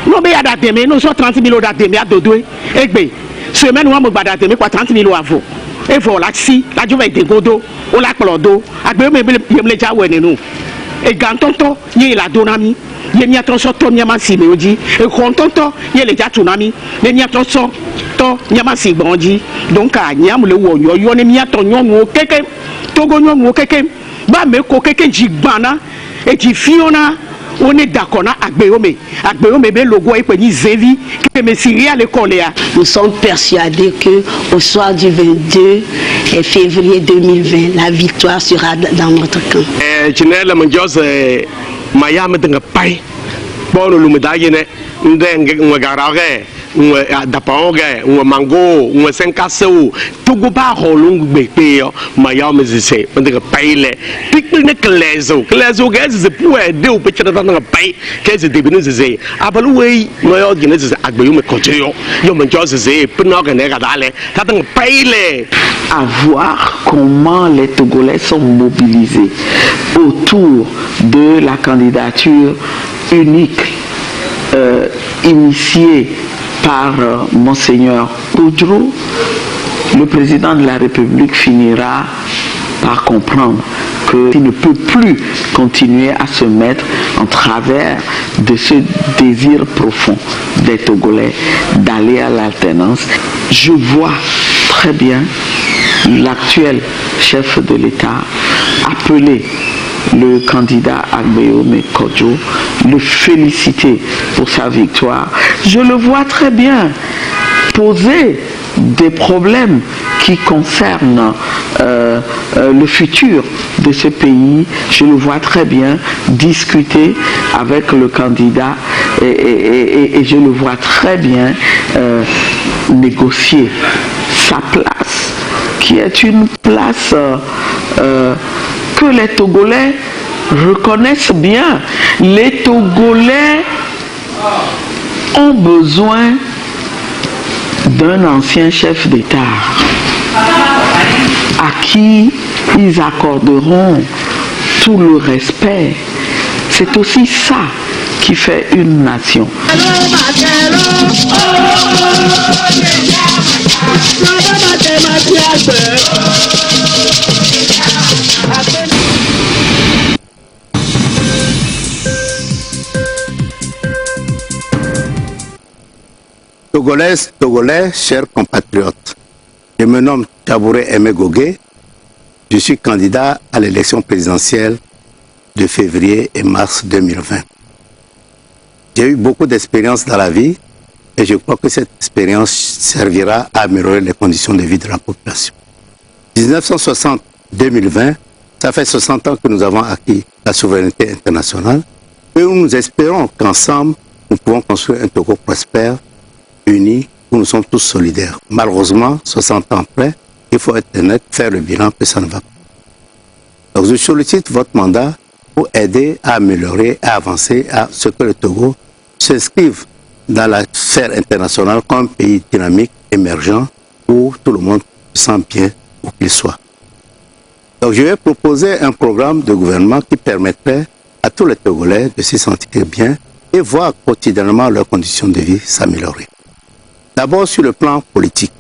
No be adateme, no so 30 000 adateme a dodo. Egbe. Semaine ou mo badateme kwa 30 000 avo. E voilà si, la jove de godo, o la plodo, agbe me yemle ja wene no. E gantonto, ye la donami. Ye nya troso to nyama simeoji. E kontonto, ye le ja tsunami. Le nya troso to nyama sigbonji. Donc a nyam le wo yo ne nya to nyonwo keke. Togo nyonwo keke. Ba me ko keke jigbana et qui fiona on est d'accord na agbeome be logo et ni zevi que me siri à l'école. Nous sommes persuadés que au soir du 22 février 2020 la victoire sera dans notre camp. General Manjos mayam de pai bon lu medaille ne ndeng ngaraga dapange mango senkasu tugu ba holung bepe mayam zise ndeng paile pikle ne klezo gaz ze pour aider au petit dans le pai qu'est-ce début zise abaloué noyo gine zise agbeyo me kojo yo manjos zise pnoga ne gadale ta dans paile. À voir comment les Togolais sont mobilisés autour de la candidature unique initiée par Monseigneur Kodjo, le président de la République finira par comprendre qu'il ne peut plus continuer à se mettre en travers de ce désir profond des Togolais d'aller à l'alternance. Je vois très bien l'actuel chef de l'État appeler le candidat Agbeome Kodjo, le féliciter pour sa victoire. Je le vois très bien poser des problèmes qui concernent le futur de ce pays. Je le vois très bien discuter avec le candidat et je le vois très bien négocier sa place, qui est une place que les Togolais reconnaissent bien. Les Togolais ont besoin d'un ancien chef d'État à qui ils accorderont tout le respect. C'est aussi ça qui fait une nation. Togolaises, Togolais, chers compatriotes, je me nomme Chabouré Aimé Gogué, je suis candidat à l'élection présidentielle de février et mars 2020. J'ai eu beaucoup d'expérience dans la vie et je crois que cette expérience servira à améliorer les conditions de vie de la population. 1960-2020, ça fait 60 ans que nous avons acquis la souveraineté internationale et nous espérons qu'ensemble, nous pouvons construire un Togo prospère, uni, où nous sommes tous solidaires. Malheureusement, 60 ans après, il faut être honnête, faire le bilan que ça ne va pas. Donc je sollicite votre mandat pour aider à améliorer, à avancer, à ce que le Togo s'inscrive dans la sphère internationale comme un pays dynamique, émergent, où tout le monde se sent bien où qu'il soit. Donc je vais proposer un programme de gouvernement qui permettrait à tous les Togolais de se sentir bien et voir quotidiennement leurs conditions de vie s'améliorer. D'abord sur le plan politique.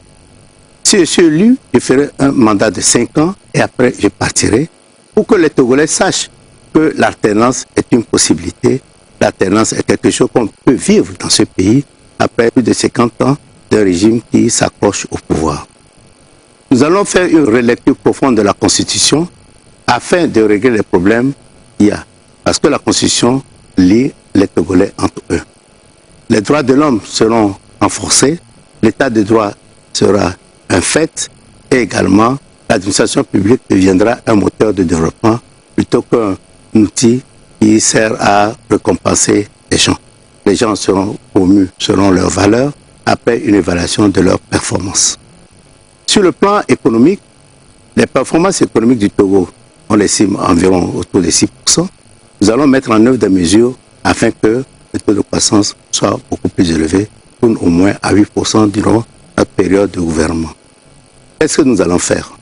Si je suis élu, je ferai un mandat de 5 ans et après je partirai pour que les Togolais sachent que l'alternance est une possibilité. L'alternance est quelque chose qu'on peut vivre dans ce pays après plus de 50 ans d'un régime qui s'accroche au pouvoir. Nous allons faire une relecture profonde de la Constitution afin de régler les problèmes qu'il y a. Parce que la Constitution lie les Togolais entre eux. Les droits de l'homme seront renforcés, l'état de droit sera un fait et également l'administration publique deviendra un moteur de développement plutôt qu'un outil qui sert à récompenser les gens. Les gens seront promus selon leurs valeurs après une évaluation de leurs performances. Sur le plan économique, les performances économiques du Togo, on les estime environ autour de 6%. Nous allons mettre en œuvre des mesures afin que le taux de croissance soit beaucoup plus élevé, tourne au moins à 8% durant notre période de gouvernement. Qu'est-ce que nous allons faire?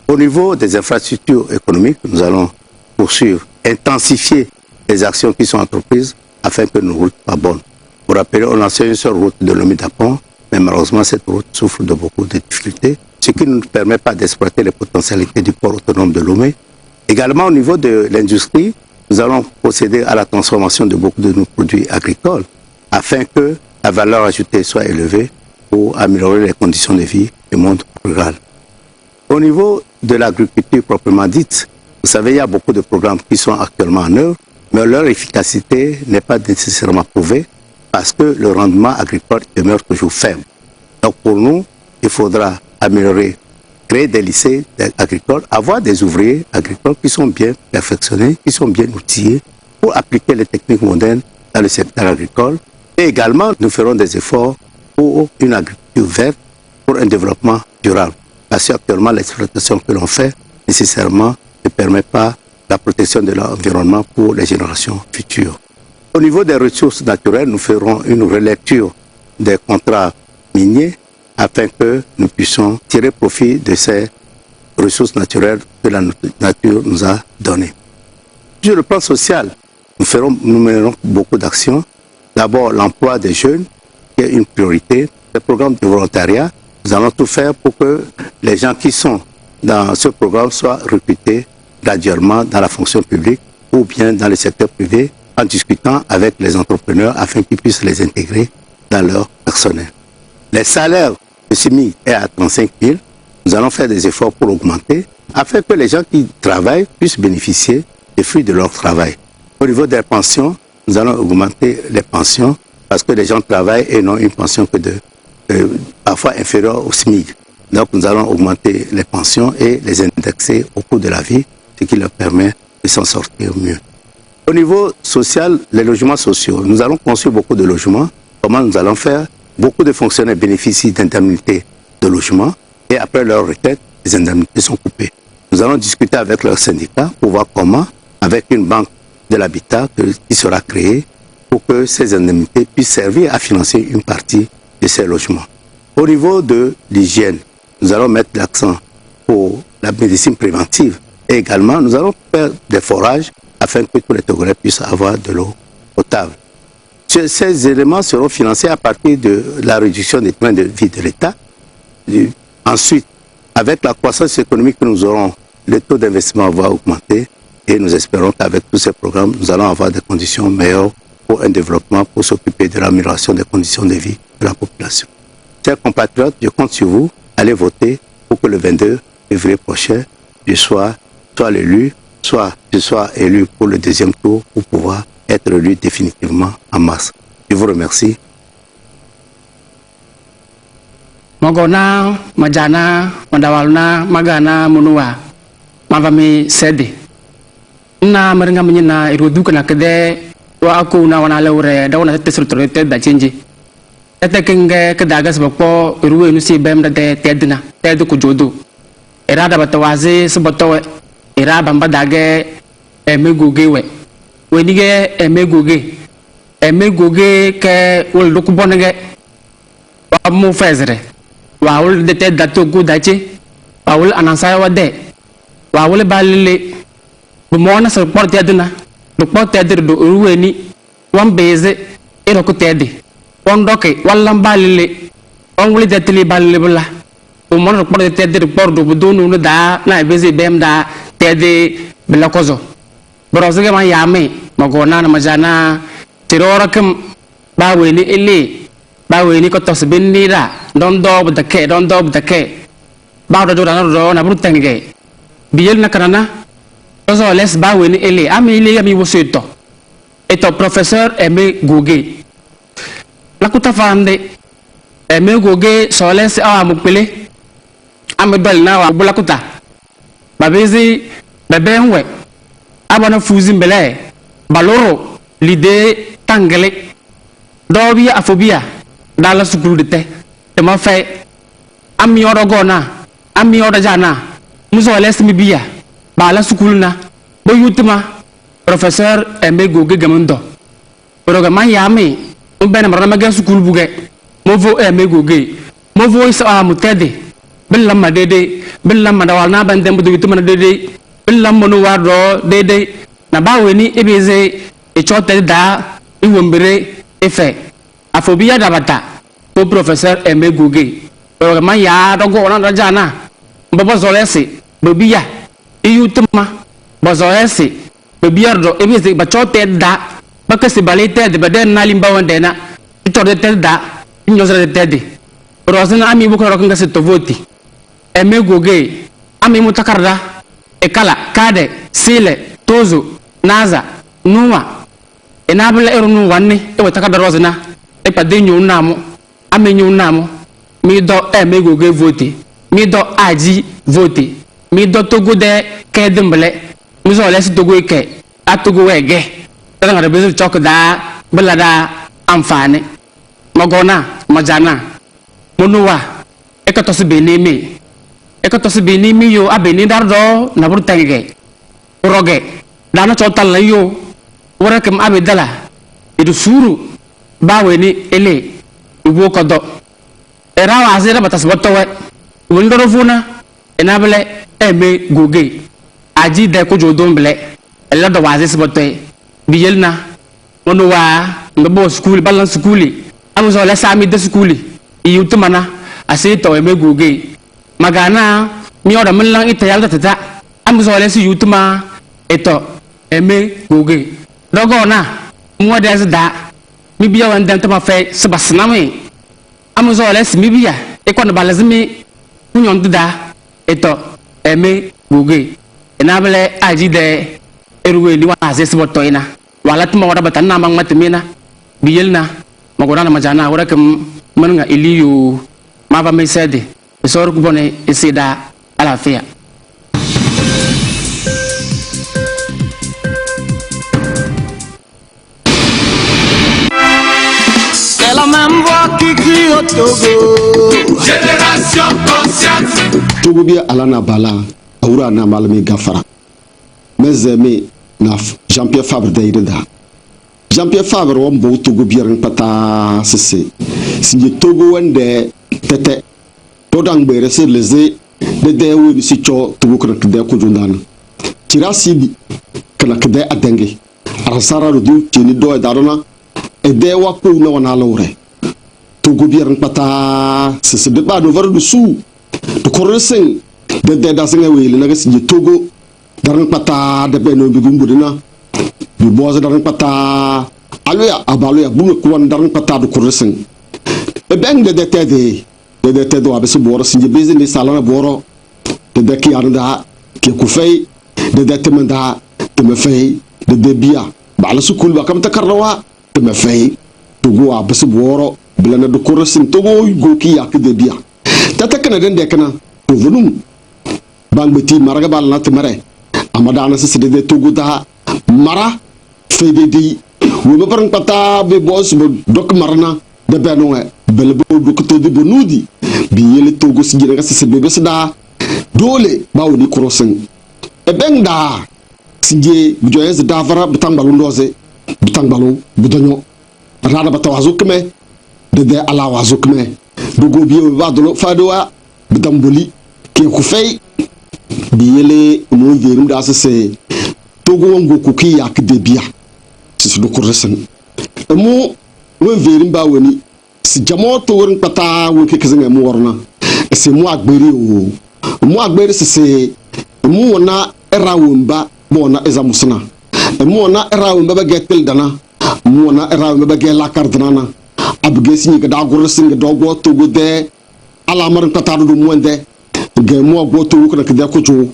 Au niveau des infrastructures économiques, nous allons poursuivre, intensifier les actions qui sont entreprises afin que nos routes soient bonnes. Vous rappelez, on a lancé une seule route de Lomé-Dapon, mais malheureusement cette route souffre de beaucoup de difficultés, ce qui ne nous permet pas d'exploiter les potentialités du port autonome de Lomé. Également au niveau de l'industrie, nous allons procéder à la transformation de beaucoup de nos produits agricoles afin que la valeur ajoutée soit élevée pour améliorer les conditions de vie du monde rural. Au niveau de l'agriculture proprement dite, vous savez, il y a beaucoup de programmes qui sont actuellement en œuvre, mais leur efficacité n'est pas nécessairement prouvée parce que le rendement agricole demeure toujours faible. Donc pour nous, il faudra améliorer, créer des lycées agricoles, avoir des ouvriers agricoles qui sont bien perfectionnés, qui sont bien outillés pour appliquer les techniques modernes dans le secteur agricole. Et également, nous ferons des efforts pour une agriculture verte, pour un développement durable. Parce qu'actuellement, l'exploitation que l'on fait, nécessairement, ne permet pas la protection de l'environnement pour les générations futures. Au niveau des ressources naturelles, nous ferons une relecture des contrats miniers afin que nous puissions tirer profit de ces ressources naturelles que la nature nous a données. Sur le plan social, nous mènerons beaucoup d'actions. D'abord, l'emploi des jeunes, qui est une priorité. Le programme de volontariat, nous allons tout faire pour que les gens qui sont dans ce programme soient recrutés graduellement dans la fonction publique ou bien dans le secteur privé en discutant avec les entrepreneurs afin qu'ils puissent les intégrer dans leur personnel. Les salaires de SMIC est à 35 000. Nous allons faire des efforts pour l'augmenter afin que les gens qui travaillent puissent bénéficier des fruits de leur travail. Au niveau des pensions, nous allons augmenter les pensions parce que les gens travaillent et n'ont une pension que parfois inférieure au SMIC. Donc nous allons augmenter les pensions et les indexer au cours de la vie, ce qui leur permet de s'en sortir mieux. Au niveau social, les logements sociaux, nous allons construire beaucoup de logements. Comment nous allons faire? Beaucoup de fonctionnaires bénéficient d'indemnités de logement et après leur retraite, les indemnités sont coupées. Nous allons discuter avec leurs syndicats pour voir comment, avec une banque de l'habitat qui sera créée, pour que ces indemnités puissent servir à financer une partie de ces logements. Au niveau de l'hygiène, nous allons mettre l'accent pour la médecine préventive et également nous allons faire des forages afin que tous les Togolais puissent avoir de l'eau potable. Ces éléments seront financés à partir de la réduction des points de vie de l'État. Ensuite, avec la croissance économique que nous aurons, le taux d'investissement va augmenter et nous espérons qu'avec tous ces programmes, nous allons avoir des conditions meilleures pour un développement, pour s'occuper de l'amélioration des conditions de vie de la population. Chers compatriotes, je compte sur vous, allez voter pour que le 22 février prochain, je sois l'élu, soit je sois élu pour le deuxième tour pour pouvoir être élu définitivement en mars. Je vous remercie. Magona, Majana, Madawalna, Magana, Munua, Mavami Sedi. Na Maringa Mina, Iruduka Nakade, Waku na wana leure, Dawana Tesrutorete, da Chinji. Taking Kadagas Bako, Uru, Nusi Bem, the Tedna, Tedu Kujodu. Erada Batawazi, Subato, Erabamba Dage, Emegugewe. Wenige, Emeguge. Emeguge, Ke, will look bonage. Wamu Fezre. Wawul de tête dato go dache wawul anansaya wade wawul balile bu mona so porte aduna do porte adir do ruweni wan beze e ro ko tede on doke wallam balile on wuli detli balile bula bu mona porte tede do pordo bu donu no da na beze bem da tede bela kozo brozege man yame magona na majana tirora kam ba weni ele bawe ni ko tos benira don dob the ke baw do na bru tenge biyel na kanana so les bawe ni ele ami ile ami woseto eto professeur Aimé Gougué la kuta fande Aimé Gougué so les amu pele am dol na wa bula kuta babezi bebenwe abana fuzi mbele baloro l'idée tangele dobia afobia dans la sukulu de te ma fait ami oro gona ami oro jana muso les mi biya ba la sukulu na bo yutuma professeur Aimé Gougué gamundo programme yami on ben marana maga sukulu buge mo vo Aimé Gougué mo vo isa mutede billam ma dede billam ma dawal na ban dem do yutuma na dede billam mo no wardo dede na ba weni ebeze e chote da i wombere efe afobia dabata ko professeur Aimé Gougué programme ya dogo na jana baba zolesi bobia iyutuma bazolesi bobia do ebeze ba chote da bakasi balete de baden na limba wandena torde tedda nyosre tedde rozana ami bu ko rokanga se to voti Aimé Gougué ami mutakarda e kala kade sile tozo naza nuwa enabla erunu wanne e watakada rozana e pade nyunamo ame nyunamo mi do Aimé Gougué voter mi do aji voter mi do togo de kedemble mi so lesi togo ke atogo wege tanga de bezu chok da belada amfane magona majana monuwa e ka tosi beneme e ka tosi beneme yo abeni dardo na burtangege roge dana chotal la yo wara kam abedala edu suru baweni ele ibo kodo era wazira batas botowe windoro funa enable Aimé Gougué aji de ko jodomble ela do wazis botoy biyelna wono wa ngabo school balan schooli amuzo la sami de schooli yutumana asito Aimé Gougué magana mi oda mlan itayal tata amuzo la si yutuma eto Aimé Gougué dogona mo des da mi biya wan dan tama fe sabasname amuzo les mi biya e kon balazmi kunyon da eto Aimé Gougué enable aji de eruwe ni wa azes botoina wala tuma wada batanna mang matmina biyelna magona majana wara kam manga iliyu ma ba me sede sor ku bone esida ala fia la même voix qui crie au Togo. Génération consciente. Togo bien alana bala, aura na malami gafara. Mes amis, na Jean-Pierre Fabre d'Aïreda. Jean-Pierre Fabre on bo Togo bien pata cessé. Si le Togo wende tete, todang bere sur les de où si cho Togo krak de kujundan. Tira sibi krak de adengue. Arasara du tini do darona. E de wa ko na wana lawre Togo biar pata se de ba do var du su to korsen de da singa wele na gasi Togo daran pata de be no bi gumbudina bi boza daran pata aluya abaluya bu ko wan daran pata do korsen e ben de tede do abeso boro sinje business salana boro de ki arda qui ku fay de detemanda te me fay de debia ba la sukul ba kam ta karwa te me fay Togo a basi boro blana de korosin Togo go ki yak debia tata kana den de kana to vunum bang beti maraga bal na te mare amada na se de Togo da mara fay de di wo ma parang pata be boss bo dok marna de beno belbo dok to de bonudi bi yele Togo si jira se be bes da dole ba woni korosin e beng da sinje bujoyes davara bitang balu ndoze bitang balu budonyo rada batawazo keme de ala wazo keme dogo biye ba dolo fadoa bitang boli ke ku fay bi yele mo verum da se Togo ngo ku ki yak de bia si do korosin mo won verum ba woni si jamoto worin pata wo ke kizanga mo worna se mo agberi o mo agberi se mo na era wumba bona eza musna mo na era wumba ba getel dana mo na era wumba ba gela kardana abge sinyi ga dagor singa dogo Togo de ala mar pata do monde ge mo go to ko de ko jo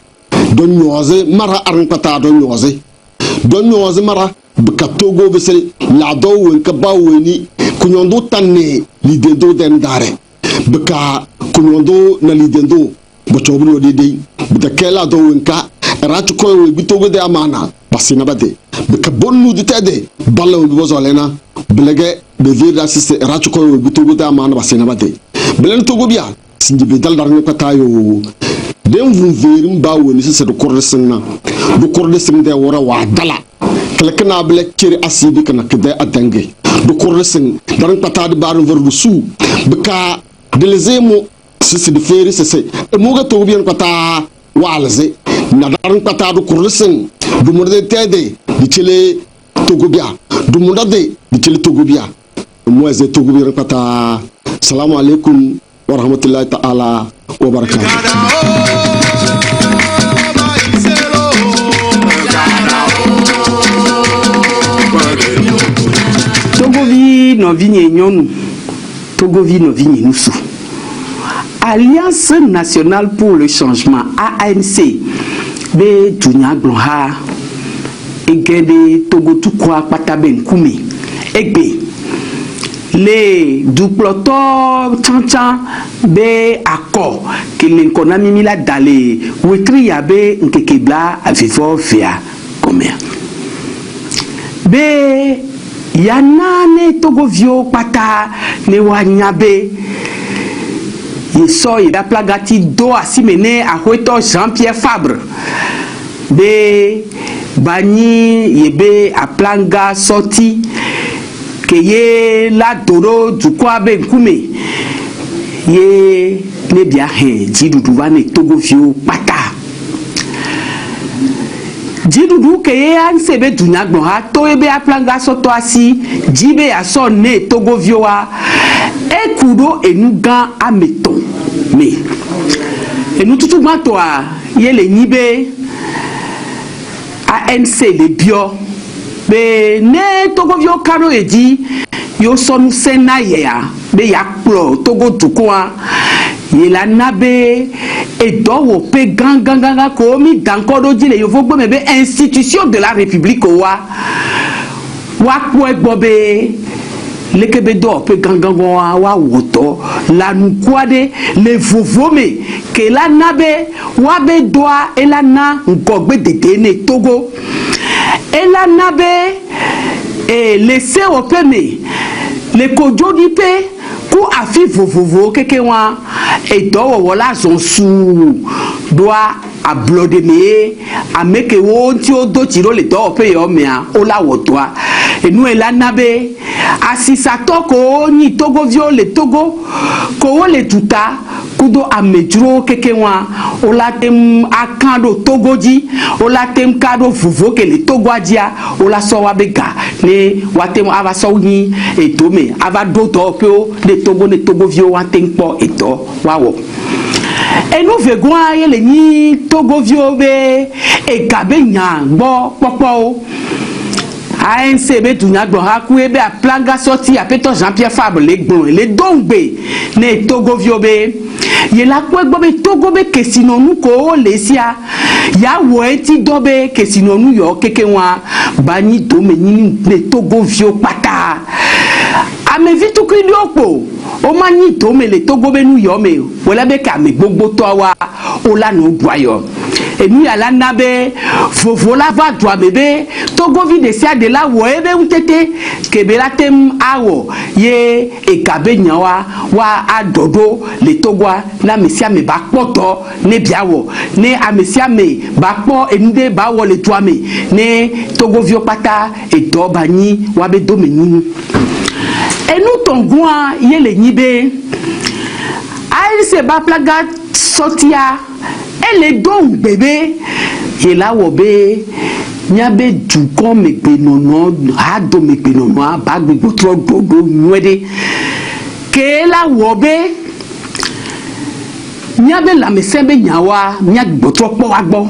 don nyoze mara aran pata don nyoze mara ka Togo be se la do won ka ba woni kunyondo tanne lidendo den dare beka kunyondo na lidendo botobro de bita kela do won ka ratu ko we bitogo de amana basina bade beka bonu de tede balla bi bozolena blege be vida siste ratu ko we bitogo de amana basina bade belen Togo bia sinji be dal dar ko tayo dem vum verim ba woni se do kordesinna do kordesin de wora wa dala kelekna ble kiri asibi kana kede adange do kordesin dar ko taade baru verdu su beka delezemo sisi de feri sese mo ga Togo bien ko ta walze na dar ko ta do kordesin du mo de tede di chele Togo bia du mo de di chele Togo bia mo ze Togo bien ko ta assalamu alaikum wa rahmatullahi ta'ala wa barakatuh. Togovi no vigne nyonu, Togovi no vigne nusu. Alliance nationale pour le changement ANC be tunya glonha egede Togo tukwa pataben kume egbe le duploto chanchan be akọ kelen kona mimila dale wetri ya be nkekebla avivọ via komea be yana ne Togovio pata ne wanyabe yeso ida plagati do asimene ahoito Jean-Pierre Fabre be bani yebe aplanga sorti que ye la doro du kwa be nkume ye ne bia he jidudu va ne Togovio pata jidudu ke ye an sebe dunya gbo ha to ebe aplanga soto asi jibe aso ne Togovio wa ekudo enugan ameton me enu tutu gbato a ye le nyibe ANC le bio be ne Togovio karo eji yo sonu sena ya be ya kplo Togo tukwa ye la nabe edowo pe ganganganga ko mi dankodo jile yo fogbo mebe institution de la République wa ko egbobe lekebe do pe gangango wa woto la nukwade le vovome ke la nabe wa be doa elana ngogbe detene Togo ela nabe laissé au peme le kojo di pe ku afi vovovo keke wa e do wola zonsu doa ablode me ameke wo ti o do tiro le do pe yo mea o la wotoa enu ela nabe asisa toko ni Togovio le Togo ko le tuta kudo amejuro keke wa o la tem akando Togoji o la tem kado vovo ke le Togoadia o la so wa bega ne watem ava so ni etome ava do to pe o le Togo ne Togovio wa tem po eto wawo et nous vegons les ni Togovio be e gabe nya gbo popo ANC be dunya gbo ha ku ebe a planga sorti a peto Jean-Pierre Fabre le gbon le dongbe ne Togovio be ye la ko gbobe Togo be kesinonu ko lesia ya wo eti dobe kesinonu yo kekenwa bani do menini ne Togo vio pata ame vitu kili okpo o mani do me le Togo be nu yo me wala be ka me gbogbo to wa o la no boyo enu ya la nabe vovola va doa bebe Togo vi de sia de la wo ebe utete kebela tem awo ye ekabe nyawa wa adodo le Togoa na mesia me ba poto ne biawo ne amesia me ba po ende ba wo le toa me ne Togo vio pata e do bani wa be do meninu enu tongwa ye le nyibe ai se ba plaga sotia ele don bébé ye la wo be nyabe du kon me pe nono ha do me pe nono ba gbogbo tro dodo nwede ke la wo be nyabe la me sembe nyawa nya gbogbo tro po wa gbo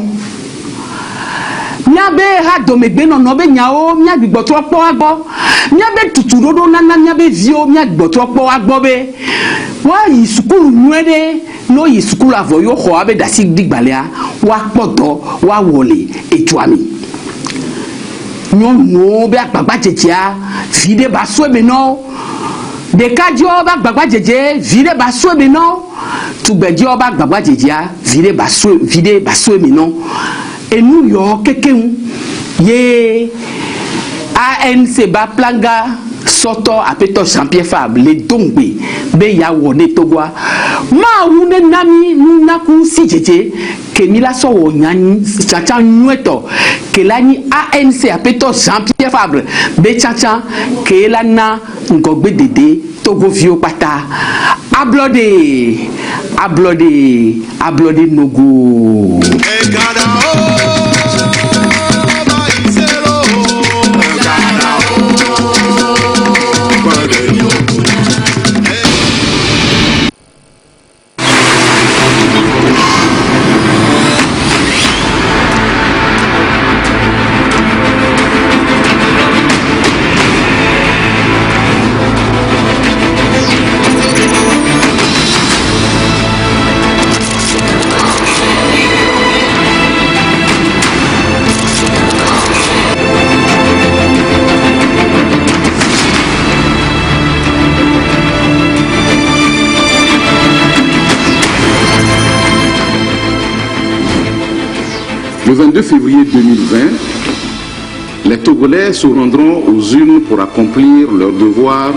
nyabe ha do me pe nono be nyao nya gbogbo tro po wa gbo nyabe tutu dodo nana nyabe vio nya gbogbo tro po wa gbo be wa yi sukuru nwede no yi sukulu avo yo ho abe dasi digbalea wa poto wa wole etuami no be agbagba jejea vide ba so ebe no de kajo ba agbagba jeje vide ba so ebe no tugbejo ba agbagba jejea vide ba so ebe no enu yo kekeu ye ANC ba planga soto apeto champion fable le dongbe be ya wone Togoa ma wune nami nunaku sijeje kemila so wo nyani chacha nweto kelani ANC apeto champion fable be chacha kelana ngogbe dede Togo vio pata ablode nogo Le 22 février 2020, les Togolais se rendront aux urnes pour accomplir leur devoir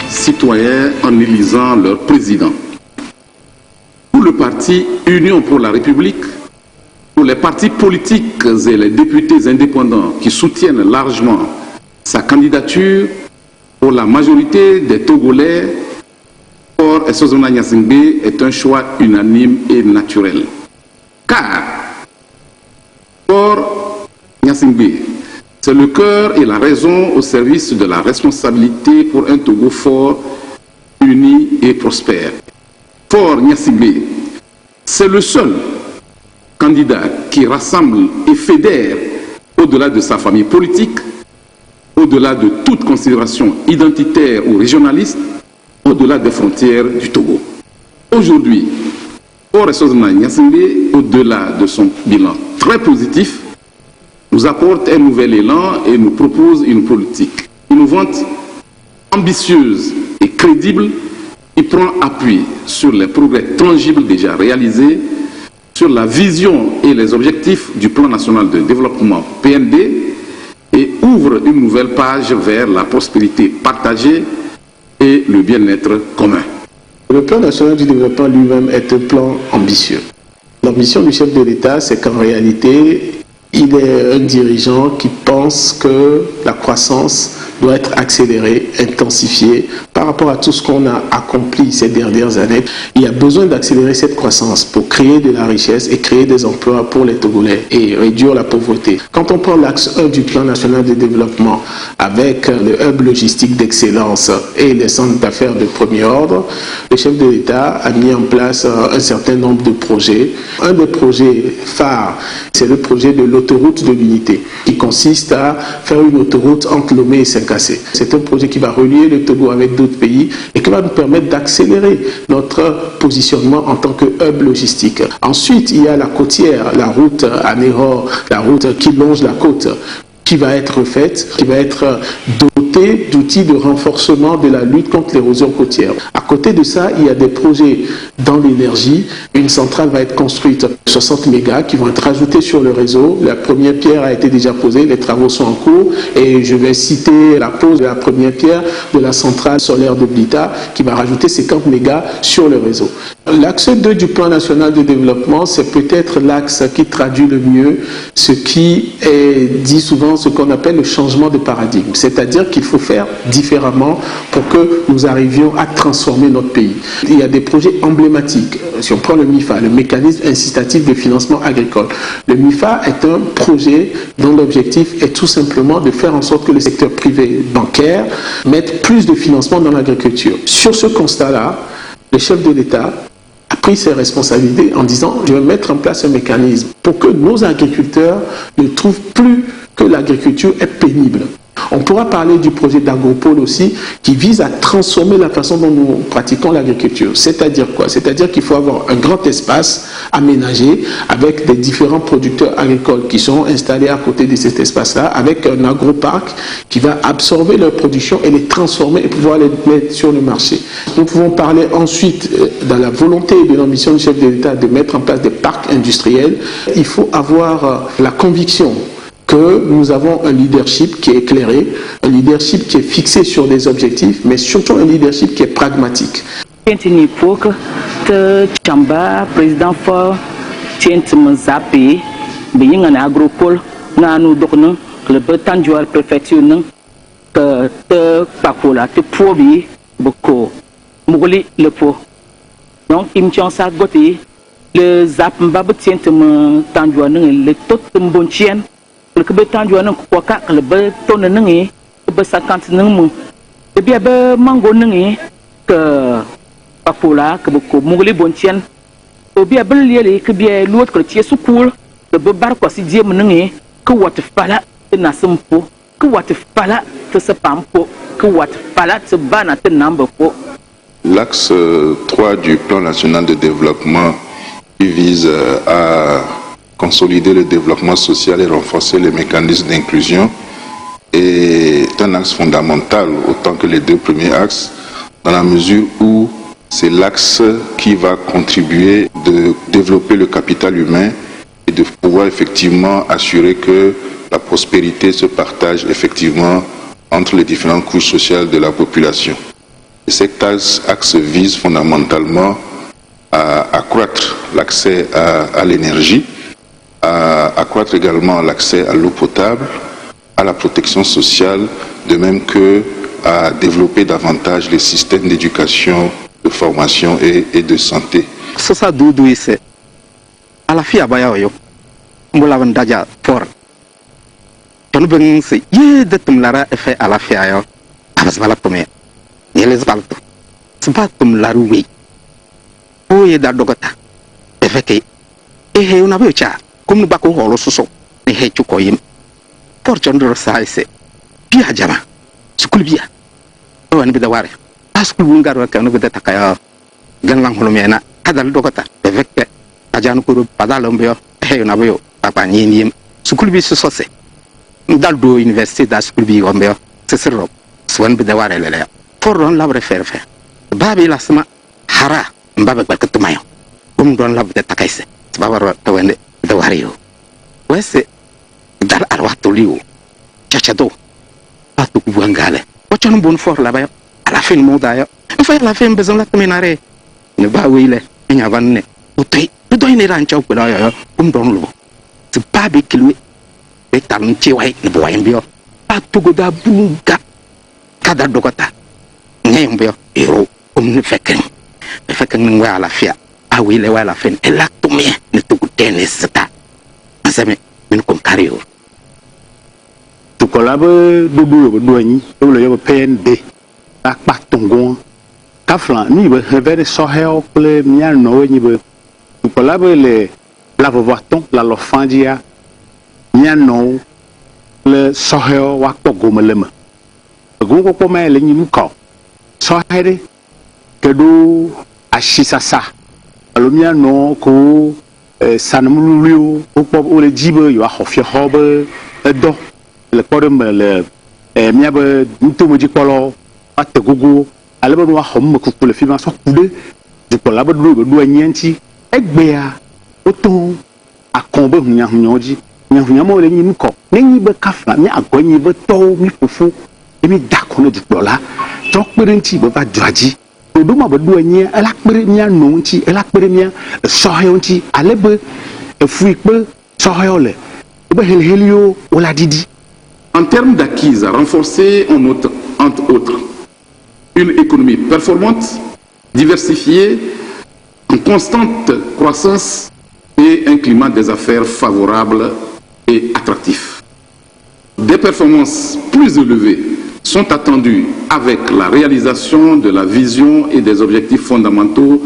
citoyen en élisant leur président. Pour le parti Union pour la République, pour les partis politiques et les députés indépendants qui soutiennent largement sa candidature, pour la majorité des Togolais, Faure Essozona Gnassingbé est un choix unanime et naturel. Car Faure Gnassingbé, c'est le cœur et la raison au service de la responsabilité pour un Togo fort, uni et prospère. Faure Gnassingbé, c'est le seul candidat qui rassemble et fédère au-delà de sa famille politique, au-delà de toute considération identitaire ou régionaliste, au-delà des frontières du Togo. Aujourd'hui, Faure Essozona Gnassingbé, au-delà de son bilan très positif, nous apporte un nouvel élan et nous propose une politique innovante, ambitieuse et crédible qui prend appui sur les progrès tangibles déjà réalisés, sur la vision et les objectifs du Plan national de développement PND et ouvre une nouvelle page vers la prospérité partagée et le bien-être commun. Le Plan national du développement lui-même est un plan ambitieux. L'ambition du chef de l'État, c'est qu'en réalité, il est un dirigeant qui pense que la croissance doit être accélérée, intensifiée par rapport à tout ce qu'on a accompli ces dernières années. Il y a besoin d'accélérer cette croissance pour créer de la richesse et créer des emplois pour les Togolais et réduire la pauvreté. Quand on prend l'axe 1 du plan national de développement avec le hub logistique d'excellence et les centres d'affaires de premier ordre, le chef de l'État a mis en place un certain nombre de projets. Un des projets phares, c'est le projet de l'autoroute de l'unité, qui consiste à faire une autoroute entre Lomé et Saint cassé. C'est un projet qui va relier le Togo avec d'autres pays et qui va nous permettre d'accélérer notre positionnement en tant que hub logistique. Ensuite, il y a la côtière, la route à Nehor, la route qui longe la côte, qui va être refaite, qui va être dotée d'outils de renforcement de la lutte contre l'érosion côtière. À côté de ça, il y a des projets dans l'énergie. Une centrale va être construite, 60 mégas, qui vont être rajoutés sur le réseau. La première pierre a été déjà posée, les travaux sont en cours. Et je vais citer la pose de la première pierre de la centrale solaire de Blita, qui va rajouter 50 mégas sur le réseau. L'axe 2 du plan national de développement, c'est peut-être l'axe qui traduit le mieux ce qui est dit souvent, ce qu'on appelle le changement de paradigme. C'est-à-dire qu'il faut faire différemment pour que nous arrivions à transformer notre pays. Il y a des projets emblématiques. Si on prend le MIFA, le mécanisme incitatif de financement agricole. Le MIFA est un projet dont l'objectif est tout simplement de faire en sorte que le secteur privé bancaire mette plus de financement dans l'agriculture. Sur ce constat-là, le chef de l'État a pris ses responsabilités en disant « je vais mettre en place un mécanisme pour que nos agriculteurs ne trouvent plus que l'agriculture est pénible ». On pourra parler du projet d'Agropole aussi qui vise à transformer la façon dont nous pratiquons l'agriculture. C'est-à-dire quoi? C'est-à-dire qu'il faut avoir un grand espace aménagé avec des différents producteurs agricoles qui sont installés à côté de cet espace-là, avec un agroparc qui va absorber leur production et les transformer et pouvoir les mettre sur le marché. Nous pouvons parler ensuite, dans la volonté et de l'ambition du chef de l'État de mettre en place des parcs industriels. Il faut avoir la conviction que nous avons un leadership qui est éclairé, un leadership qui est fixé sur des objectifs, mais surtout un leadership qui est pragmatique. Président fort, Zapé, un agropole, le bétan du préfecture, que Papola, te Pobi, Boko, Mouli le pot. Donc, il me tient ça côté, le Zap Mbab tient me tanduan, le tot bon chien. Le bétan du an quoi le béton n'engé, le 50 n'engé, et bien mango n'engé que Papola, que beaucoup moulé bon tien, ou bien bellier que bien l'autre que tu es sous cool, le bebar quoi si dieu n'engé, que what fala n'a son pot, que what fala te se pampo, que what fala te banat number po. L'axe 3 du plan national de développement qui vise à consolider le développement social et renforcer les mécanismes d'inclusion est un axe fondamental autant que les deux premiers axes, dans la mesure où c'est l'axe qui va contribuer de développer le capital humain et de pouvoir effectivement assurer que la prospérité se partage effectivement entre les différentes couches sociales de la population. Et cet axe vise fondamentalement à accroître l'accès à l'énergie, à accroître également l'accès à l'eau potable, à la protection sociale, de même que à développer davantage les systèmes d'éducation, de formation et de santé. Ça doudou c'est à la fille à Bayayo, Moulavan Daja fort. Ton ben c'est yé de tumlara effet à la fille à Abasvala Pomé. Yé les balto. C'est pas tumlaru oui. Où est d'Adogota? Effet que, et on a vu ça. Comme nous bako holo soso ne hechu koyim por chondro saise biya jama skul biya wani bida ware askul bungar ka no bida takaya ganlang holo mena kadal dokata eveke ajanu kuro padalo mbyo he na boyo papa nyim skul bi soso se dal do université da skul bi gombyo se serro swan bida ware lele por don labre fer babi lasma hara mbabe barka tumayo don labde takaise babaro tawende de wario wese dar arwatolio chachado atu buangale ochon bon for la ba à la fin moda yo fa la fin besoin la terminare ne ba wile nya vanne utai do ine ran chau ko yo don lo se ba be kilwe be tan chi wai ne bo yambio atu go da bunga kada dogota nyembio ero ne fekken ngwa la fia a wile wala fin elaktumie ne tukutene sata asame min kom kario tukolabe dudu duani le yo PND la patongon kaflan ni be revere sohel ple mia no ni be tukolabe le la vovaton la lofandia mia no le sohel wa pogomelema gongo kome le nyi nuko so hede ke do ashisasa alomia no ko sanamululio ko le jibe yo ahofie hobe edo le kodem le mia be ntomoji kpolo ategogo alebe no ahom mekuku le fima so kude de kpolo abe do anyanti egbea oton akombe hunyanji nyahunyamo le nyi nuko nenyi be kafla mi agonyi be to mi fufu emi dakone di kpolo to kperenti be va dwaji odoma be do anyi ela kpere mia nonti ela kpere mia sohayonti alebe efuikpe sohayole be helhelio ola didi. En termes d'acquis à renforcer, entre autres, une économie performante, diversifiée, en constante croissance et un climat des affaires favorable et attractif. Des performances plus élevées sont attendues avec la réalisation de la vision et des objectifs fondamentaux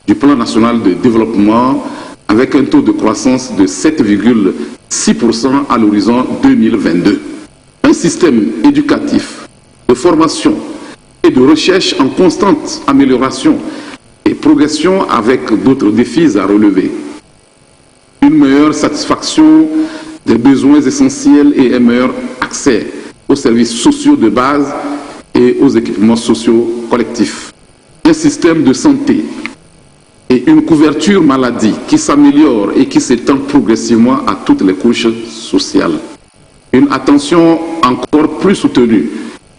du Plan national de développement avec un taux de croissance de 7,6% à l'horizon 2022. Un système éducatif, de formation et de recherche en constante amélioration et progression avec d'autres défis à relever. Une meilleure satisfaction des besoins essentiels et un meilleur accès aux services sociaux de base et aux équipements sociaux collectifs. Un système de santé et une couverture maladie qui s'améliore et qui s'étend progressivement à toutes les couches sociales. Une attention encore plus soutenue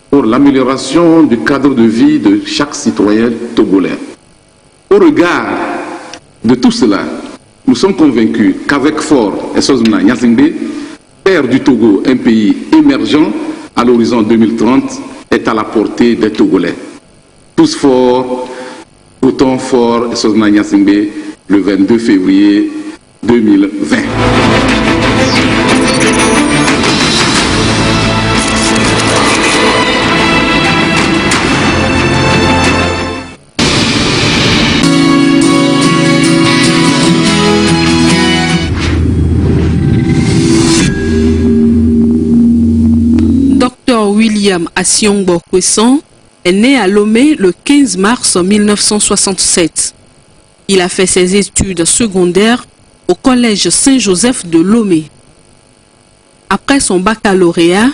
pour l'amélioration du cadre de vie de chaque citoyen togolais. Au regard de tout cela, nous sommes convaincus qu'avec Fort Esozuna Nyasingbe, terre du Togo, un pays émergent à l'horizon 2030, est à la portée des Togolais. Tous forts, votons Fort Esozuna Nyasingbe le 22 février 2020. William Asiongbo Kwesson est né à Lomé le 15 mars 1967. Il a fait ses études secondaires au collège Saint-Joseph de Lomé. Après son baccalauréat,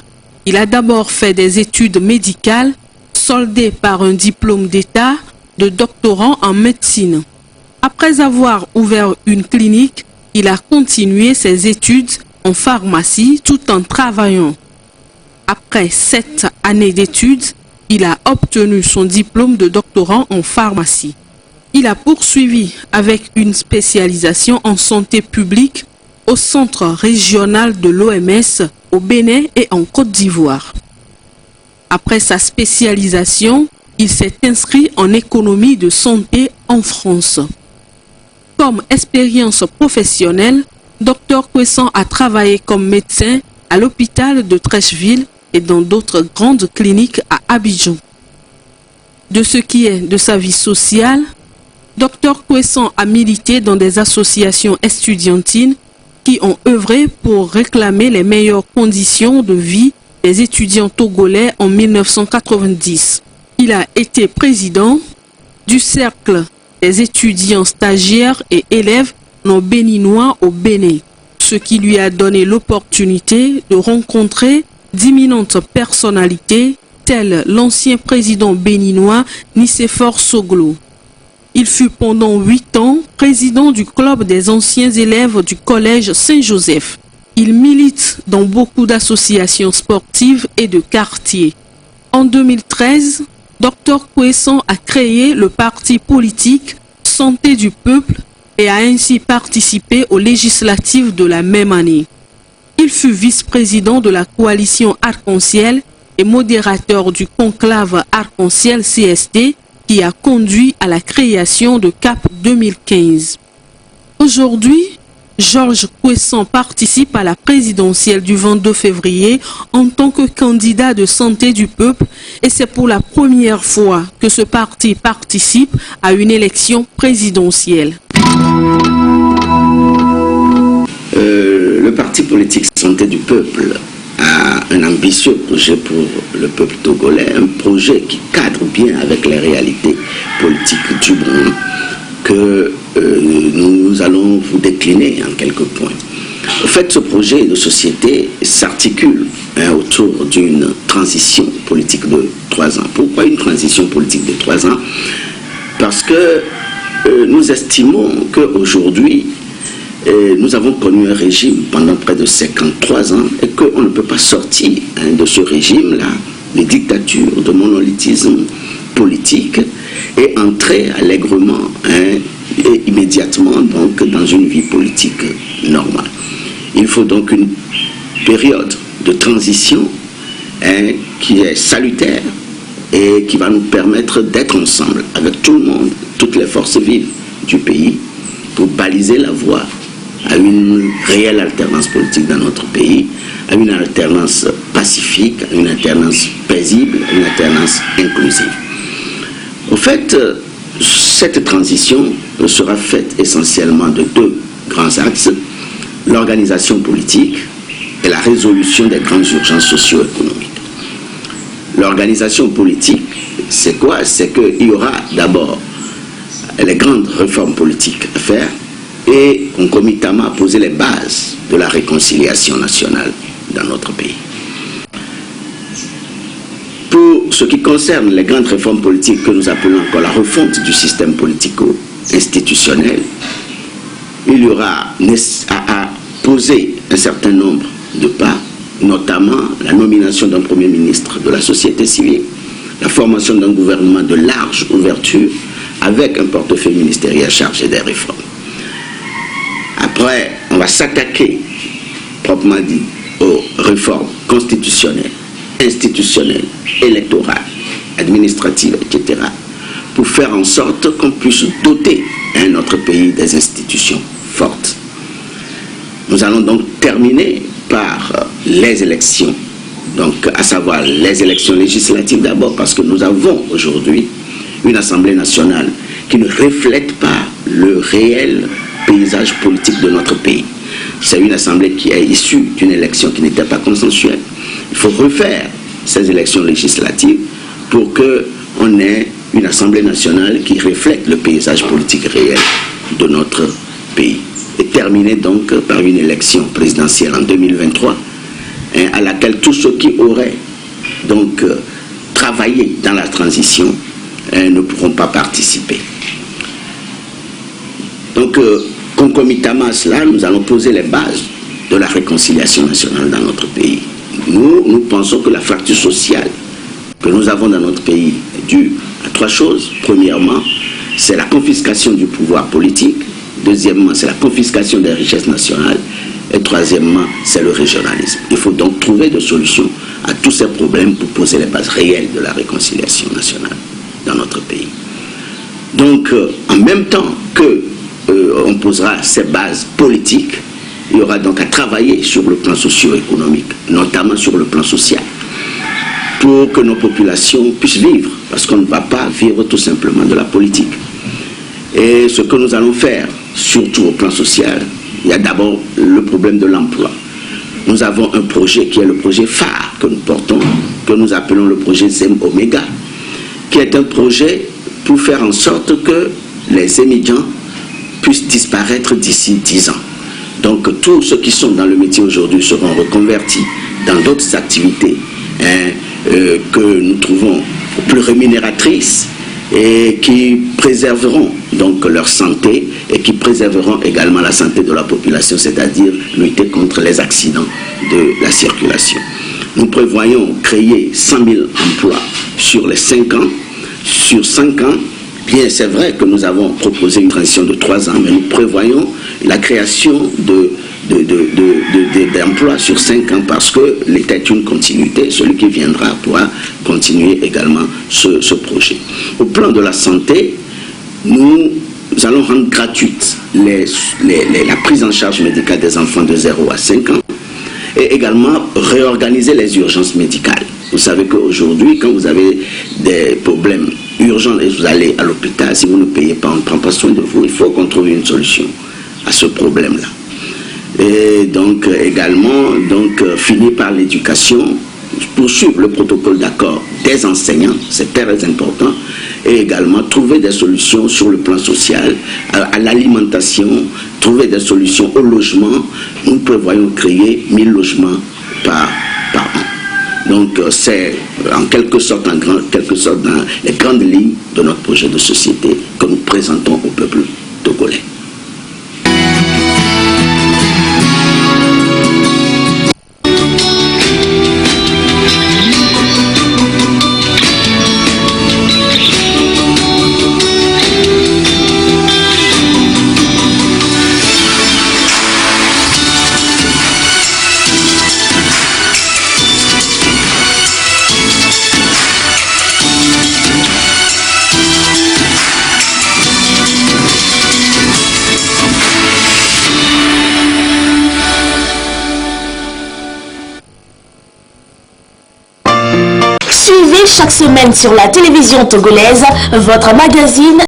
il a d'abord fait des études médicales soldées par un diplôme d'État de doctorant en médecine. Après avoir ouvert une clinique, il a continué ses études en pharmacie tout en travaillant. Après 7 années d'études, il a obtenu son diplôme de doctorant en pharmacie. Il a poursuivi avec une spécialisation en santé publique au Centre régional de l'OMS au Bénin et en Côte d'Ivoire. Après sa spécialisation, il s'est inscrit en économie de santé en France. Comme expérience professionnelle, Dr Kwesson a travaillé comme médecin à l'hôpital de Trècheville et dans d'autres grandes cliniques à Abidjan. De ce qui est de sa vie sociale, Dr Kwesson a milité dans des associations estudiantines qui ont œuvré pour réclamer les meilleures conditions de vie des étudiants togolais en 1990. Il a été président du cercle des étudiants stagiaires et élèves non béninois au Bénin, ce qui lui a donné l'opportunité de rencontrer d'imminentes personnalités telles l'ancien président béninois Nicéphore Soglo. Il fut pendant 8 ans président du club des anciens élèves du collège Saint-Joseph. Il milite dans beaucoup d'associations sportives et de quartiers. En 2013, Dr Kwesson a créé le parti politique Santé du Peuple et a ainsi participé aux législatives de la même année. Il fut vice-président de la coalition Arc-en-Ciel et modérateur du conclave Arc-en-Ciel CST qui a conduit à la création de CAP 2015. Aujourd'hui, Georges Kwesson participe à la présidentielle du 22 février en tant que candidat de Santé du Peuple et c'est pour la première fois que ce parti participe à une élection présidentielle. Le parti politique Santé du Peuple à un ambitieux projet pour le peuple togolais, un projet qui cadre bien avec les réalités politiques du monde que nous allons vous décliner en quelques points. En fait, ce projet de société s'articule autour d'une transition politique de 3 ans. Pourquoi une transition politique de 3 ans? Parce que nous estimons qu'aujourd'hui, nous avons connu un régime pendant près de 53 ans et qu'on ne peut pas sortir de ce régime-là, de dictature, de monolithisme politique, et entrer allègrement et immédiatement donc, dans une vie politique normale. Il faut donc une période de transition qui est salutaire et qui va nous permettre d'être ensemble avec tout le monde, toutes les forces vives du pays, pour baliser la voie à une réelle alternance politique dans notre pays, à une alternance pacifique, à une alternance paisible, à une alternance inclusive. Au fait, cette transition sera faite essentiellement de 2 grands axes, l'organisation politique et la résolution des grandes urgences socio-économiques. L'organisation politique, c'est quoi? C'est qu'il y aura d'abord les grandes réformes politiques à faire et concomitamment poser les bases de la réconciliation nationale dans notre pays. Pour ce qui concerne les grandes réformes politiques que nous appelons encore la refonte du système politico-institutionnel, il y aura à poser un certain nombre de pas, notamment la nomination d'un Premier ministre de la société civile, la formation d'un gouvernement de large ouverture avec un portefeuille ministériel chargé des réformes. Après, on va s'attaquer, proprement dit, aux réformes constitutionnelles, institutionnelles, électorales, administratives, etc., pour faire en sorte qu'on puisse doter notre pays des institutions fortes. Nous allons donc terminer par les élections, donc à savoir les élections législatives d'abord, parce que nous avons aujourd'hui une Assemblée nationale qui ne reflète pas le réel paysage politique de notre pays. C'est une Assemblée qui est issue d'une élection qui n'était pas consensuelle. Il faut refaire ces élections législatives pour qu'on ait une Assemblée nationale qui reflète le paysage politique réel de notre pays. Et terminer donc par une élection présidentielle en 2023, à laquelle tous ceux qui auraient donc travaillé dans la transition ne pourront pas participer. Donc, concomitamment à cela, nous allons poser les bases de la réconciliation nationale dans notre pays. Nous pensons que la fracture sociale que nous avons dans notre pays est due à 3 choses. Premièrement, c'est la confiscation du pouvoir politique. Deuxièmement, c'est la confiscation des richesses nationales. Et troisièmement, c'est le régionalisme. Il faut donc trouver des solutions à tous ces problèmes pour poser les bases réelles de la réconciliation nationale dans notre pays. Donc, en même temps que on posera ces bases politiques, il y aura donc à travailler sur le plan socio-économique, notamment sur le plan social, pour que nos populations puissent vivre, parce qu'on ne va pas vivre tout simplement de la politique. Et ce que nous allons faire, surtout au plan social, il y a d'abord le problème de l'emploi. Nous avons un projet qui est le projet phare que nous portons, que nous appelons le projet ZEM Omega, qui est un projet pour faire en sorte que les émigrants puissent disparaître d'ici 10 ans. Donc tous ceux qui sont dans le métier aujourd'hui seront reconvertis dans d'autres activités que nous trouvons plus rémunératrices et qui préserveront donc leur santé et qui préserveront également la santé de la population, c'est-à-dire lutter contre les accidents de la circulation. Nous prévoyons créer 100 000 emplois sur les 5 ans. Sur 5 ans, bien c'est vrai que nous avons proposé une transition de 3 ans, mais nous prévoyons la création d'emplois sur 5 ans parce que l'État est une continuité. Celui qui viendra pourra continuer également ce projet. Au plan de la santé, nous allons rendre gratuite la prise en charge médicale des enfants de 0 à 5 ans et également réorganiser les urgences médicales. Vous savez qu'aujourd'hui, quand vous avez des problèmes urgents et vous allez à l'hôpital, si vous ne payez pas, on ne prend pas soin de vous, il faut qu'on trouve une solution à ce problème-là. et donc également finir par l'éducation, poursuivre le protocole d'accord des enseignants, c'est très important, et également trouver des solutions sur le plan social, à l'alimentation, trouver des solutions au logement. Nous prévoyons créer 1000 logements par an. Donc c'est en quelque sorte dans les grandes lignes de notre projet de société que nous présentons au peuple togolais. Suivez chaque semaine sur la télévision togolaise votre magazine